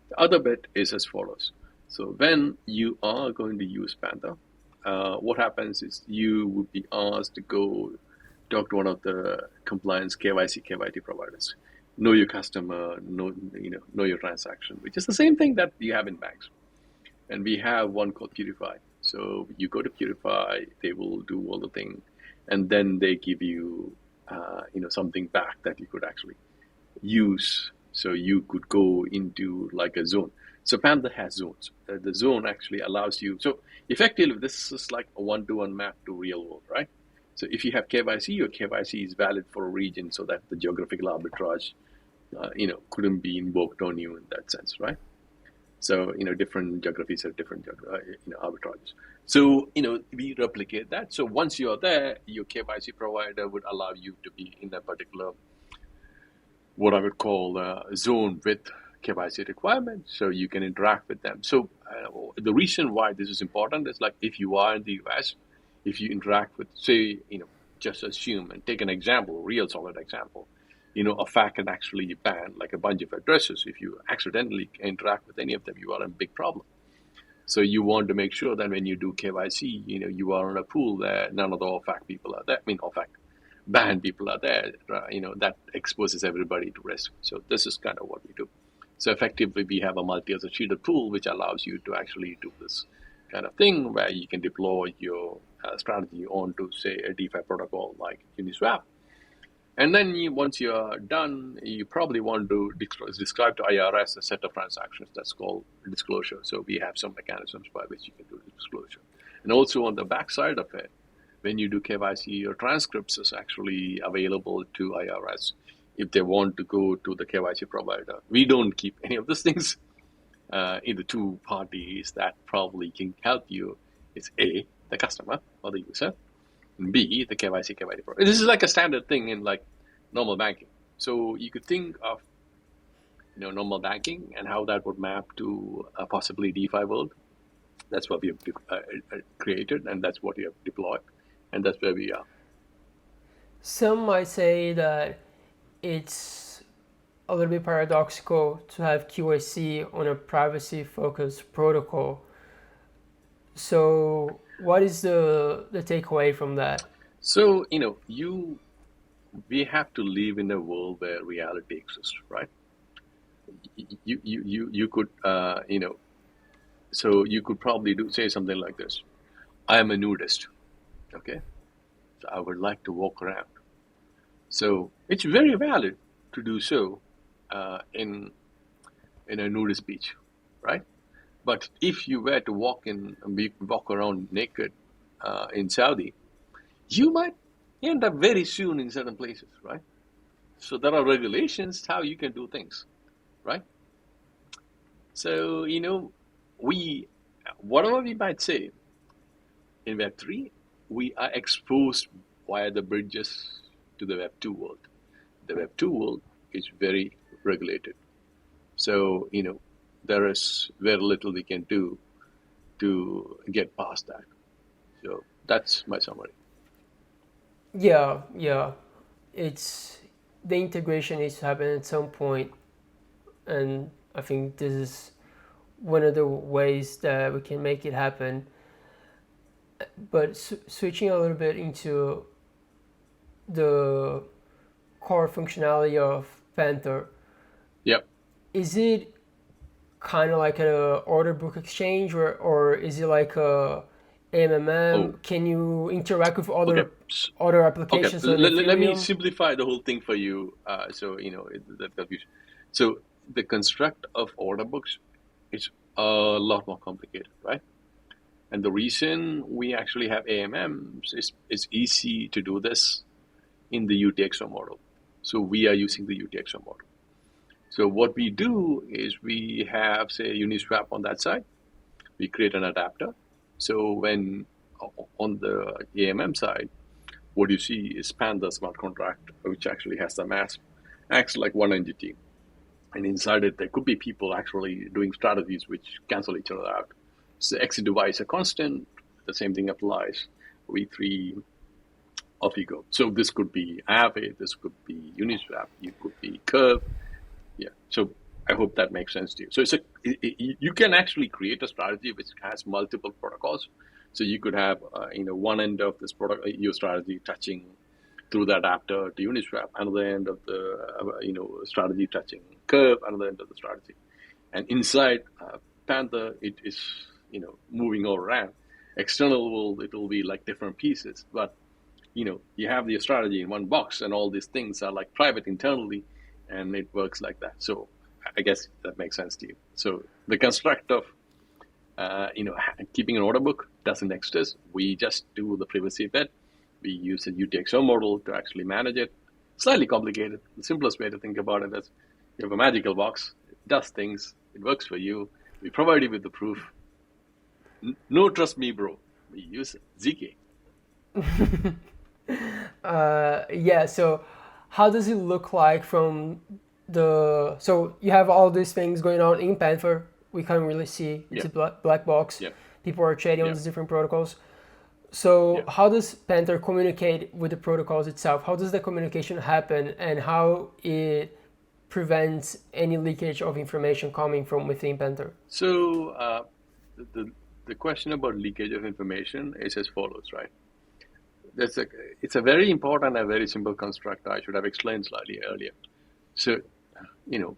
The other bit is as follows. So when you are going to use Panther, what happens is you would be asked to go talk to one of the compliance KYC, KYT providers. Know your customer, know your transaction, which is the same thing that you have in banks. And we have one called Purify. So you go to Purify, they will do all the thing, and then they give you, something back that you could actually use. So you could go into like a zone. So Panther has zones. The zone actually allows you. So effectively, this is like a one-to-one map to real world, right? So if you have KYC, your KYC is valid for a region, so that the geographical arbitrage, couldn't be invoked on you in that sense, right? So different geographies have different arbitrages. So we replicate that. So once you're there, your KYC provider would allow you to be in a particular, what I would call a zone with KYC requirements, so you can interact with them. So the reason why this is important is, like, if you are in the US, if you interact with, say, just assume and take an example, real solid example, a FAQ can actually ban like a bunch of addresses. If you accidentally interact with any of them, you are in a big problem. So you want to make sure that when you do KYC, you are in a pool that none of the OFAC people are there. I mean, OFAC banned people are there. That exposes everybody to risk. So this is kind of what we do. So effectively, we have a multi-associated pool, which allows you to actually do this kind of thing where you can deploy your strategy onto, say, a DeFi protocol like Uniswap. And then once you're done, you probably want to describe to IRS a set of transactions. That's called disclosure. So we have some mechanisms by which you can do disclosure. And also on the backside of it, when you do KYC, your transcripts is actually available to IRS if they want to go to the KYC provider. We don't keep any of these things. In the two parties that probably can help you is A, the customer or the user, and B, the KYC provider. This is like a standard thing in like normal banking. So you could think of normal banking and how that would map to a possibly DeFi world. That's what we have created, and that's what we have deployed, and that's where we are. Some might say that it's a little bit paradoxical to have QAC on a privacy-focused protocol. So what is the takeaway from that? So, we have to live in a world where reality exists, right? You could, so you could probably say something like this. I am a nudist, okay? So I would like to walk around. So it's very valid to do so in a nudist beach, right? But if you were to walk around naked in Saudi, you might end up very soon in certain places, right? So there are regulations how you can do things, right? So whatever we might say in Web3, we are exposed via the bridges to the Web2 world. The Web2 world is very regulated. So, there is very little we can do to get past that. So that's my summary. Yeah. It's the integration needs to happen at some point, and I think this is one of the ways that we can make it happen. But switching a little bit into the core functionality of Panther. Yep. Is it kind of like an order book exchange, or is it like a AMM? Can you interact with other applications? Okay. Let me simplify the whole thing for you. So the construct of order books is a lot more complicated, right? And the reason we actually have AMMs is it's easy to do this in the UTXO model. So we are using the UTXO model. So what we do is we have, say, Uniswap on that side. We create an adapter. So when on the AMM side, what you see is Panther smart contract, which actually has the mask, acts like one entity. And inside it, there could be people actually doing strategies which cancel each other out. So exit device a constant, the same thing applies. V3, off you go. So this could be Aave, this could be Uniswap, it could be Curve. Yeah. So I hope that makes sense to you. So you can actually create a strategy which has multiple protocols. So you could have one end of this your strategy touching through the adapter to Uniswap, another end of the strategy touching Curve, another end of the strategy, and inside Panther it is moving all around. External world, it will be like different pieces, but you have the strategy in one box, and all these things are like private internally, and it works like that. So I guess that makes sense to you. So the construct of keeping an order book doesn't exist. We just do the privacy bit. We use a UTXO model to actually manage it. Slightly complicated. The simplest way to think about it is you have a magical box. It does things. It works for you. We provide you with the proof. No, trust me, bro. We use ZK. Yeah, so how does it look like from so you have all these things going on in Panther. We can't really see. It's a black box. Yep. People are trading on these different protocols. So Yep. how does Panther communicate with the protocols itself? How does the communication happen, and how it prevents any leakage of information coming from within Panther? So the question about leakage of information is as follows, right? It's a very important and very simple construct I should have explained slightly earlier. So, the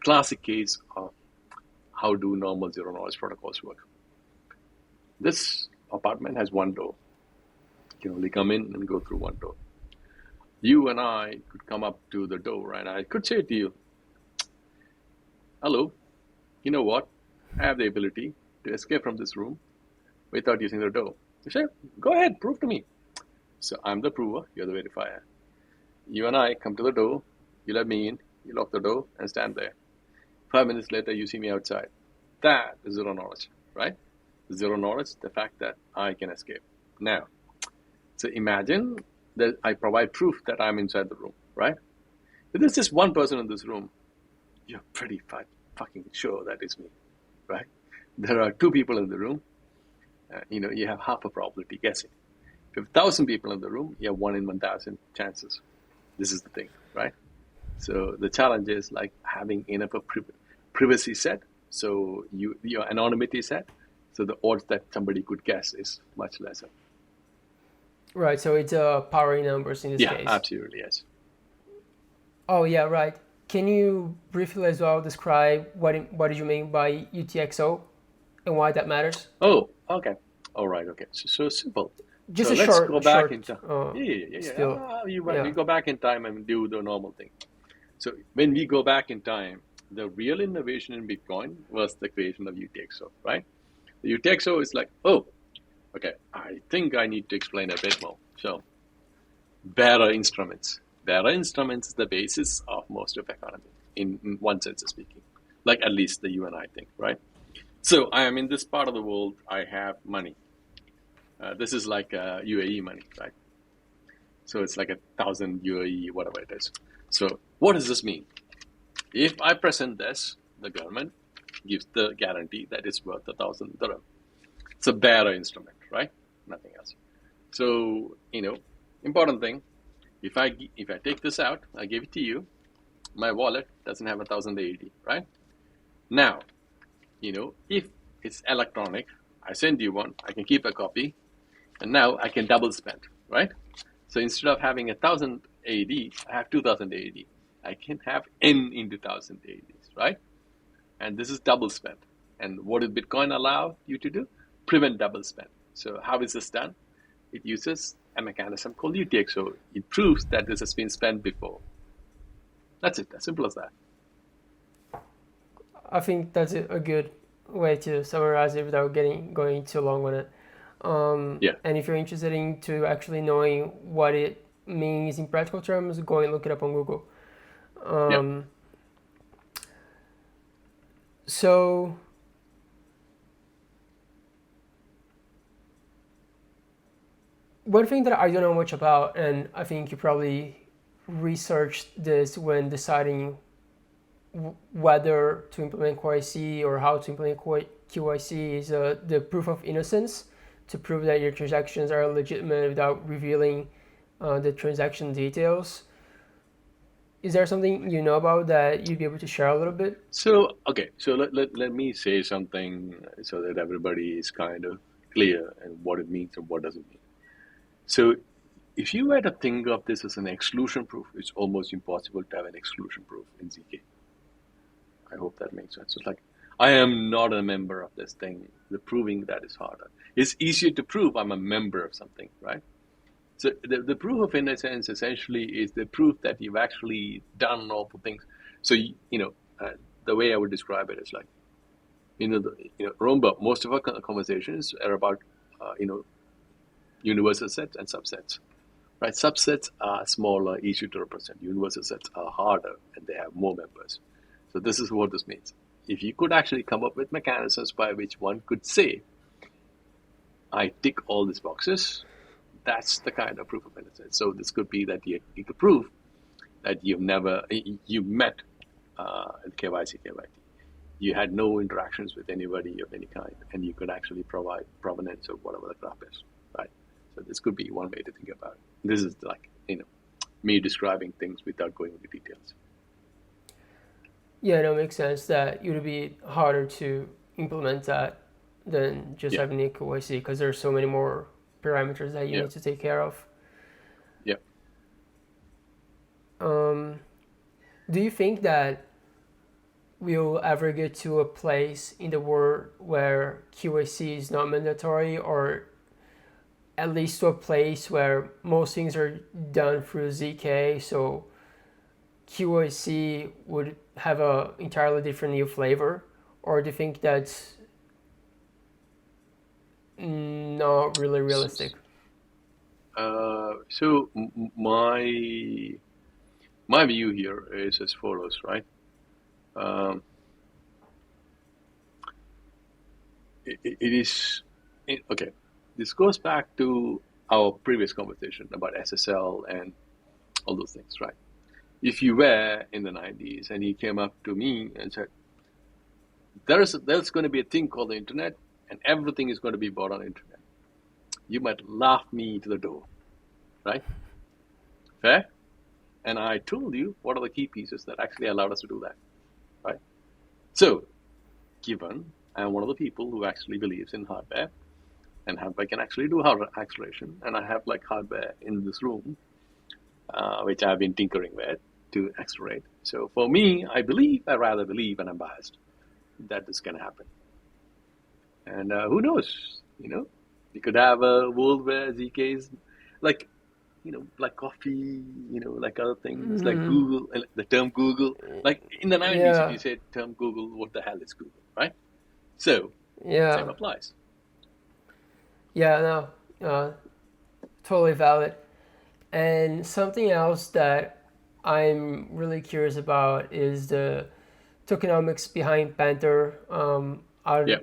classic case of how do normal zero knowledge protocols work. This apartment has one door. You can only come in and go through one door. You and I could come up to the door and I could say to you, hello, you know what? I have the ability to escape from this room without using the door. You say, go ahead, prove to me. So I'm the prover, you're the verifier. You and I come to the door, you let me in, you lock the door and stand there. 5 minutes later, you see me outside. That is zero knowledge, right? Zero knowledge, the fact that I can escape. Now, so imagine that I provide proof that I'm inside the room, right? If there's just one person in this room, you're pretty fucking sure that is me, right? There are two people in the room, you have half a probability guessing. If you have 1,000 people in the room, you have 1 in 1,000 chances. This is the thing, right? So the challenge is like having enough of privacy set, so your anonymity set, so the odds that somebody could guess is much lesser. Right, so it's power in numbers in this case. Yeah, absolutely, yes. Oh, yeah, right. Can you briefly as well describe what did you mean by UTXO and why that matters? Oh, okay. All right, okay. So simple. Just so a let's short, go back short, in time. Still, We go back in time and do the normal thing. So when we go back in time, the real innovation in Bitcoin was the creation of UTXO, right? The UTXO is like, oh, okay, I think I need to explain a bit more. So bearer instruments. Bearer instruments is the basis of most of economy, in one sense of speaking, like at least the you and I think, right? So I am in this part of the world, I have money. This is like UAE money, right? So it's like 1,000 UAE, whatever it is. So what does this mean? If I present this, the government gives the guarantee that it's worth 1,000 dirham. It's a bearer instrument, right? Nothing else. So, important thing, if I take this out, I give it to you, my wallet doesn't have 1,000 AED, right? Now, if it's electronic, I send you one, I can keep a copy, and now I can double spend, right? So instead of having 1,000 AED, I have 2,000 AED. I can have N into 1,000 AEDs, right? And this is double spend. And what does Bitcoin allow you to do? Prevent double spend. So how is this done? It uses a mechanism called UTXO. It proves that this has been spent before. That's it, as simple as that. I think that's a good way to summarize it without going too long on it. And if you're interested into actually knowing what it means in practical terms, go and look it up on Google. So one thing that I don't know much about, and I think you probably researched this when deciding whether to implement QIC or how to implement QIC, is the proof of innocence, to prove that your transactions are legitimate without revealing the transaction details. Is there something you know about that you'd be able to share a little bit? So, okay, so let me say something so that everybody is kind of clear and what it means and what doesn't mean. So if you were to think of this as an exclusion proof, it's almost impossible to have an exclusion proof in ZK. I hope that makes sense. It's like, I am not a member of this thing. The proving that is harder. It's easier to prove I'm a member of something, right? So the proof of innocence essentially is the proof that you've actually done all the things. So the way I would describe it is like, remember, most of our conversations are about universal sets and subsets, right? Subsets are smaller, easier to represent. Universal sets are harder and they have more members. So this is what this means. If you could actually come up with mechanisms by which one could say, I tick all these boxes, that's the kind of proof of innocence. So this could be that you could prove that you met KYC, KYT. You had no interactions with anybody of any kind, and you could actually provide provenance of whatever the graph is, right? So this could be one way to think about it. This is like, me describing things without going into details. Yeah, no, it makes sense that it would be harder to implement that than just Yeah. having a KYC because there's so many more parameters that you Yeah. need to take care of. Yeah. Do you think that we'll ever get to a place in the world where QAC is not mandatory, or at least to a place where most things are done through ZK, so QAC would have a entirely different new flavor? Or do you think that's not really realistic? So my view here is as follows, right? It is okay. This goes back to our previous conversation about SSL and all those things, right? If you were in the 90s and you came up to me and said, there's going to be a thing called the internet and everything is going to be bought on the internet, you might laugh me to the door, right? Fair? And I told you what are the key pieces that actually allowed us to do that, right? So, given I'm one of the people who actually believes in hardware, and hardware can actually do hardware acceleration, and I have like hardware in this room, which I've been tinkering with to accelerate. So for me, I rather believe, and I'm biased, that this can happen. And who knows, you could have a world where ZK is like, like coffee, like other things, like Google, the term Google. Like in the 90s, Yeah. if you said term Google, what the hell is Google, right? So, Yeah. same applies. Yeah, no, totally valid. And something else that I'm really curious about is the tokenomics behind Panther. Yeah.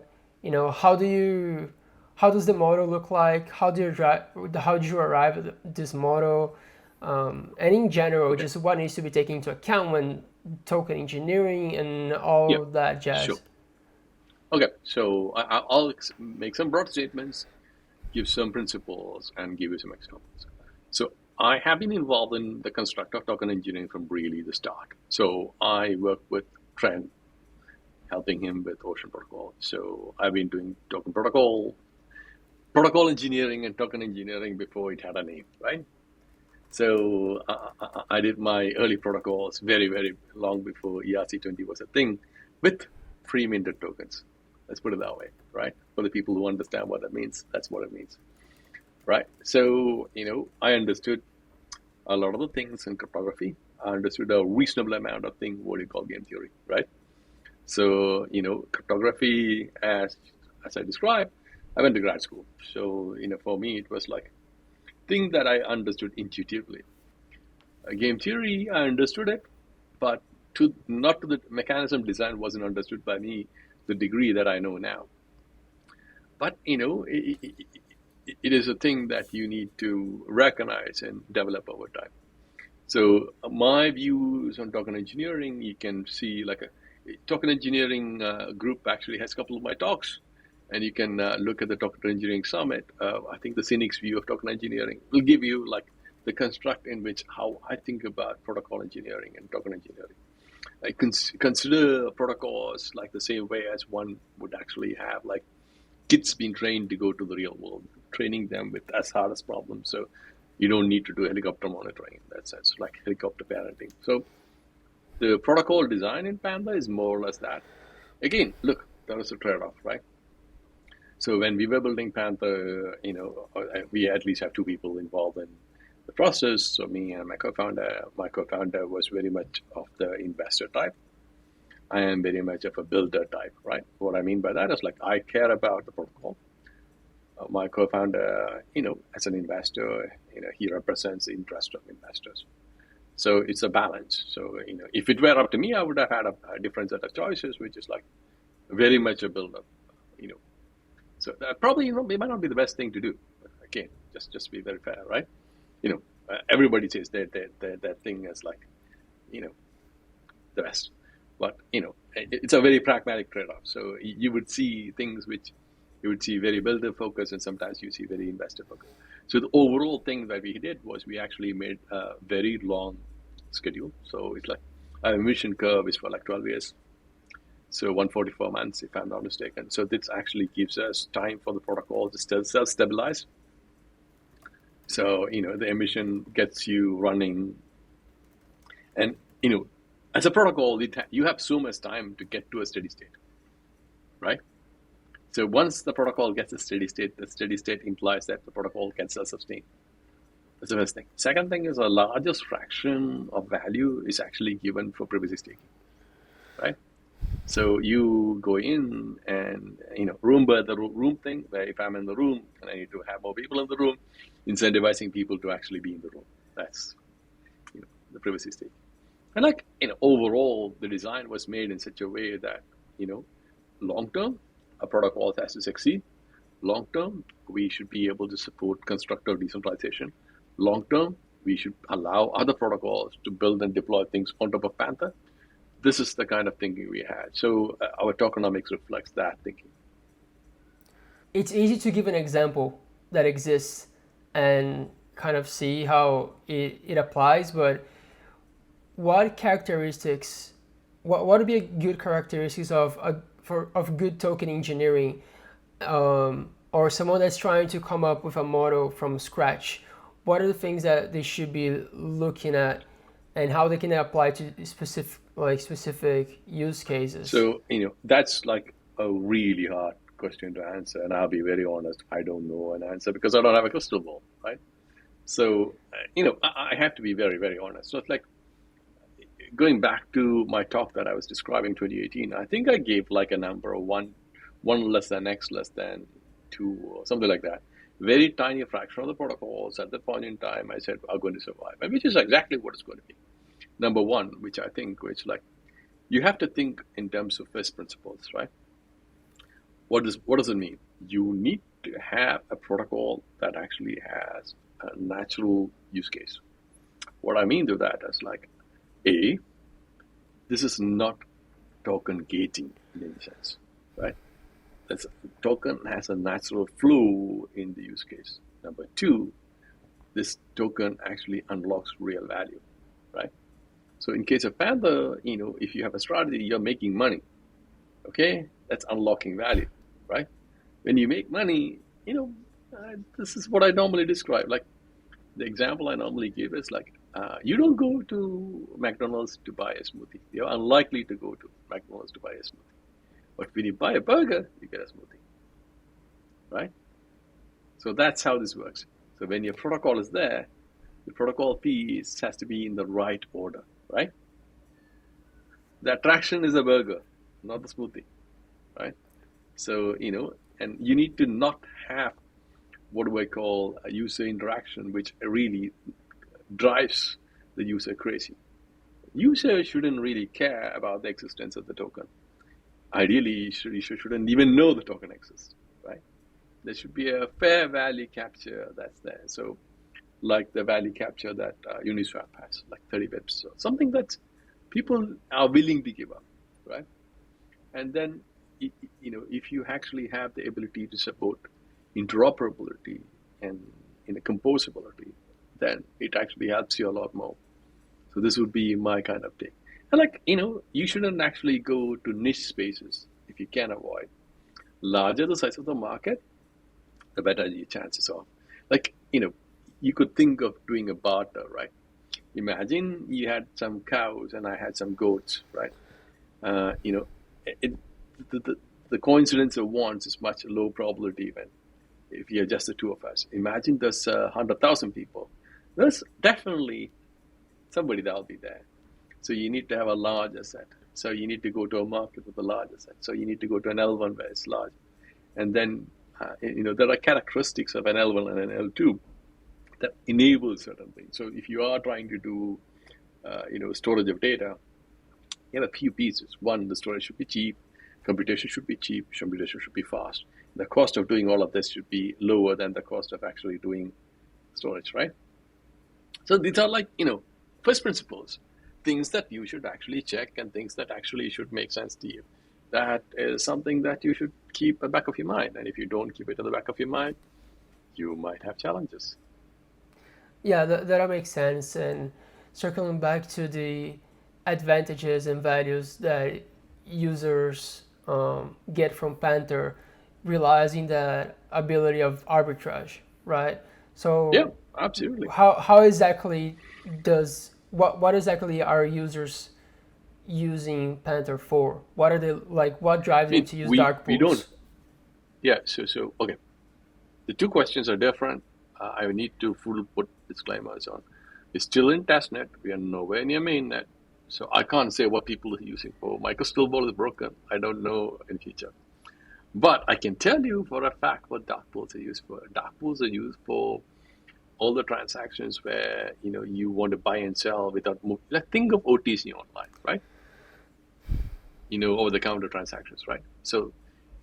How does the model look like? How did you arrive at this model? And in general, Okay. just what needs to be taken into account when token engineering and all Yeah. that jazz. Sure. Okay, so I'll make some broad statements, give some principles, and give you some examples. So I have been involved in the construct of token engineering from really the start. So I work with Trent, helping him with Ocean Protocol. So I've been doing token protocol engineering and token engineering before it had a name, right? So I did my early protocols very, very long before ERC20 was a thing with pre-minted tokens. Let's put it that way, right? For the people who understand what that means, that's what it means, right? So, I understood a lot of the things in cryptography. I understood a reasonable amount of things, what you call game theory, right? So, cryptography, as I described, I went to grad school. So, for me, it was like thing that I understood intuitively. Game theory, I understood it, but not to the mechanism design wasn't understood by me the degree that I know now. But, it is a thing that you need to recognize and develop over time. So my views on token engineering, you can see like a token engineering group actually has a couple of my talks, and you can look at the Token Engineering Summit. I think the cynic's view of token engineering will give you like the construct in which how I think about protocol engineering and token engineering. I consider protocols like the same way as one would actually have like kids being trained to go to the real world, training them with as hard as problems. So you don't need to do helicopter monitoring in that sense, like helicopter parenting. So the protocol design in Panda is more or less that. Again, look, there is a trade-off, right? So when we were building Panther, we at least have two people involved in process. So me and my co-founder was very much of the investor type. I am very much of a builder type, right? What I mean by that is like I care about the protocol. My co-founder, as an investor, he represents the interest of investors. So it's a balance. So, if it were up to me, I would have had a different set of choices, which is like very much a build-up, you know. So that probably, it might not be the best thing to do. But again, just be very fair, right? Everybody says that thing is like, the best. But, it's a very pragmatic trade-off. So you would see things which you would see very builder focused, and sometimes you see very investor focused. So the overall thing that we did was we actually made a very long schedule. So it's like our mission curve is for like 12 years. So 144 months, if I'm not mistaken. So this actually gives us time for the protocol to self-stabilize. So, the emission gets you running. And, as a protocol, you have so much time to get to a steady state, right? So once the protocol gets a steady state, the steady state implies that the protocol can self-sustain. That's the first thing. Second thing is the largest fraction of value is actually given for privacy staking, right? So you go in and, remember the room thing, where if I'm in the room and I need to have more people in the room, incentivizing people to actually be in the room. That's, the privacy staking. And overall, the design was made in such a way that, long-term, a protocol has to succeed. Long-term, we should be able to support constructive decentralization. Long-term, we should allow other protocols to build and deploy things on top of Panther. This is the kind of thinking we had. So our tokenomics reflects that thinking. It's easy to give an example that exists and kind of see how it applies, but what characteristics, what would be a good characteristics of good token engineering, or someone that's trying to come up with a model from scratch? What are the things that they should be looking at, and how they can apply to specific use cases? So that's like a really hard question to answer, and I'll be very honest, I don't know an answer because I don't have a crystal ball, right? So I have to be very, very honest. So it's like going back to my talk that I was describing 2018, I think I gave like a number of one less than X less than 2 or something like that. Very tiny fraction of the protocols at that point in time I said are going to survive, and which is exactly what it's going to be. Number one, which like you have to think in terms of first principles, right? What does it mean? You need to have a protocol that actually has a natural use case. What I mean to that is like, this is not token gating in any sense, right? Token has a natural flow in the use case. Number two, this token actually unlocks real value, right? So in case of Panther, if you have a strategy, you're making money, okay? That's unlocking value, right? When you make money, this is what I normally describe. Like the example I normally give is like, you don't go to McDonald's to buy a smoothie. You're unlikely to go to McDonald's to buy a smoothie. But when you buy a burger, you get a smoothie, right? So that's how this works. So when your protocol is there, the protocol piece has to be in the right order, right? The attraction is a burger, not the smoothie, right? So, and you need to not have what do I call a user interaction, which really drives the user crazy. Users shouldn't really care about the existence of the token. Ideally, you shouldn't even know the token exists, right? There should be a fair value capture that's there. So like the value capture that Uniswap has, like 30 bips, so something that people are willing to give up, right? And then, if you actually have the ability to support interoperability and composability, then it actually helps you a lot more. So this would be my kind of take. And you shouldn't actually go to niche spaces if you can avoid. Larger the size of the market, the better your chances are. You could think of doing a barter, right? Imagine you had some cows and I had some goats, right? The coincidence of wants is much low probability event if you're just the two of us. Imagine there's 100,000 people. There's definitely somebody that'll be there. So you need to have a larger set. So you need to go to a market with a larger set. So you need to go to an L1 where it's large. And then, there are characteristics of an L1 and an L2 that enable certain things. So if you are trying to do, storage of data, you have a few pieces. One, the storage should be cheap, computation should be cheap, computation should be fast. The cost of doing all of this should be lower than the cost of actually doing storage, right? So these are like, first principles, things that you should actually check and things that actually should make sense to you. That is something that you should keep at the back of your mind. And if you don't keep it at the back of your mind, you might have challenges. Yeah, that makes sense. And circling back to the advantages and values that users get from Panther, realizing that ability of arbitrage, right? Yeah, So, absolutely. how exactly does what exactly are users using Panther for? What are they like? What drives I them mean, to use we, dark we don't, pools? yeah, okay. The two questions are different. I need to full put disclaimers on. We're still in testnet. We are nowhere near mainnet. So I can't say what people are using for. My crystal ball is broken. I don't know in future. But I can tell you for a fact what dark pools are used for. Dark pools are used for all the transactions where you want to buy and sell without move. Like think of OTC online, right? Over the counter transactions, right? So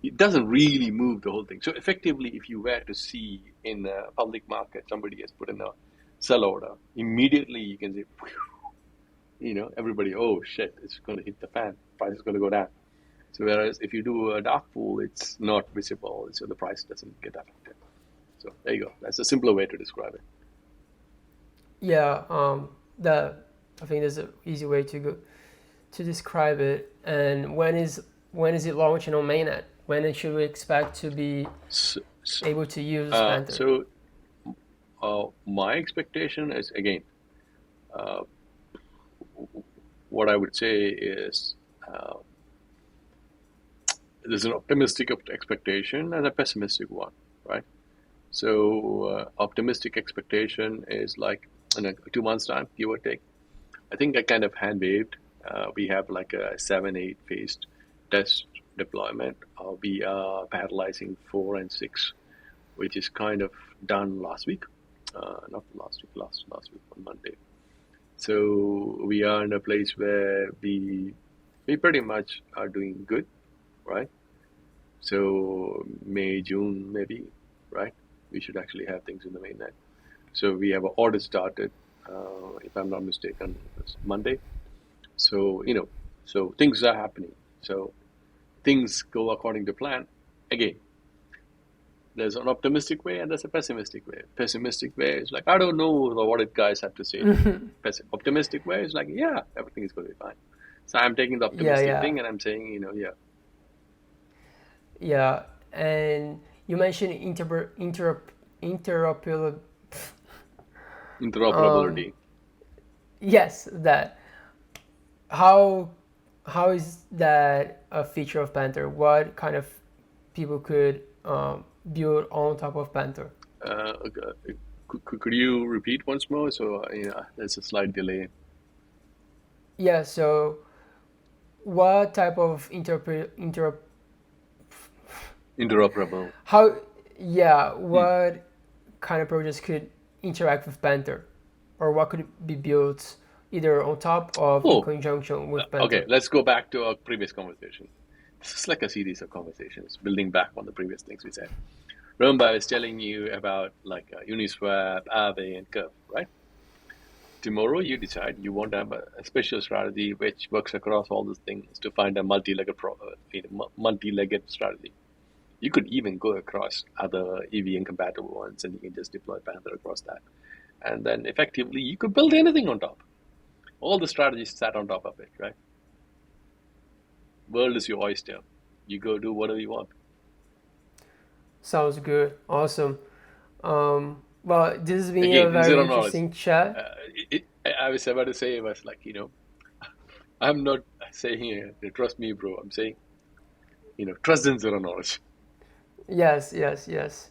it doesn't really move the whole thing. So effectively, if you were to see in a public market somebody has put in a sell order, immediately you can say, everybody, oh shit, it's going to hit the fan. Price is going to go down. So whereas if you do a dark pool, it's not visible, so the price doesn't get affected. So there you go. That's a simpler way to describe it. Yeah, that I think there's an easy way to go to describe it. And when is it launching on mainnet? When should we expect to be So, so, able to use uh, Panther? so my expectation is again, uh, what I would say is there's an optimistic expectation and a pessimistic one, right? So optimistic expectation is like in 2 months' time, give or take. I think I kind of hand waved. We have like a 7-8 phased test deployment. We are parallelizing 4 and 6, which is kind of done last week. Not last week, last week on Monday. So we are in a place where we pretty much are doing good, right? So May, June, maybe, right? We should actually have things in the mainnet. So we have an audit started, if I'm not mistaken, it's Monday. So so things are happening. So things go according to plan. Again, there's an optimistic way and there's a pessimistic way. Pessimistic way is like, I don't know what it guys have to say to me. Optimistic way is like, yeah, everything is going to be fine. So I'm taking the Yeah, optimistic yeah, thing and I'm saying, yeah, yeah. And you mentioned interoperability. Um, interoperability. yes, that. How how is that a feature of Panther? What kind of people could build on top of Panther? Okay. Could you repeat once more? So, there's a slight delay. Yeah. So what type of interop Interoperable. how yeah Hmm. what kind of projects could interact with Panther, or what could be built either on top of in Oh, conjunction with okay. Panther? Let's go back to our previous conversation. This is like a series of conversations, building back on the previous things we said. Remember, I was telling you about like Uniswap, Aave, and Curve, right? Tomorrow, you decide you want to have a special strategy which works across all these things to find a multi-legged strategy. You could even go across other EVM compatible ones, and you can just deploy Panther across that. And then effectively, you could build anything on top. All the strategies sat on top of it, right? World is your oyster. You go do whatever you want. Sounds good. Awesome. Well, this has been a Again, very zero knowledge. interesting chat. I was about to say, it was like, I'm not saying trust me, bro. I'm saying, trust in zero knowledge. Yes, yes, yes.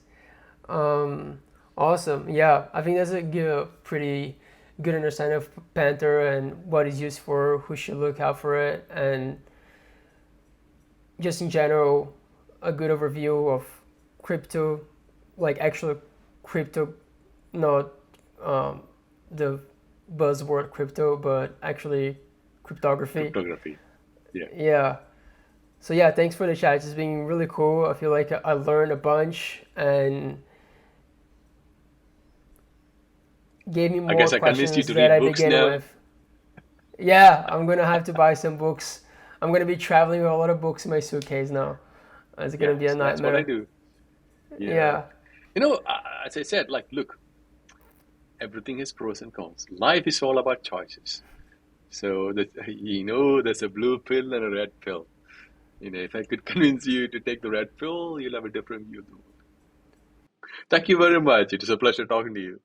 Um, Awesome. Yeah, I think that's a pretty good understanding of Panther and what it's used for, who should look out for it, and just in general, a good overview of crypto, like actual crypto, not um, the buzzword crypto, but actually cryptography. Cryptography. Yeah. Yeah. So yeah, thanks for the chat. It's been really cool. I feel like I learned a bunch and gave me I more guess I convinced you questions to that read I books began now. with. Yeah, I'm gonna have to buy some books. I'm gonna be traveling with a lot of books in my suitcase now. It's gonna Yeah. be a So that's what I nightmare. do. Yeah. Yeah, As I said, like, look, everything has pros and cons. Life is all about choices. So that there's a blue pill and a red pill. If I could convince you to take the red pill, you'll have a different view of the world. Thank you very much. It is a pleasure talking to you.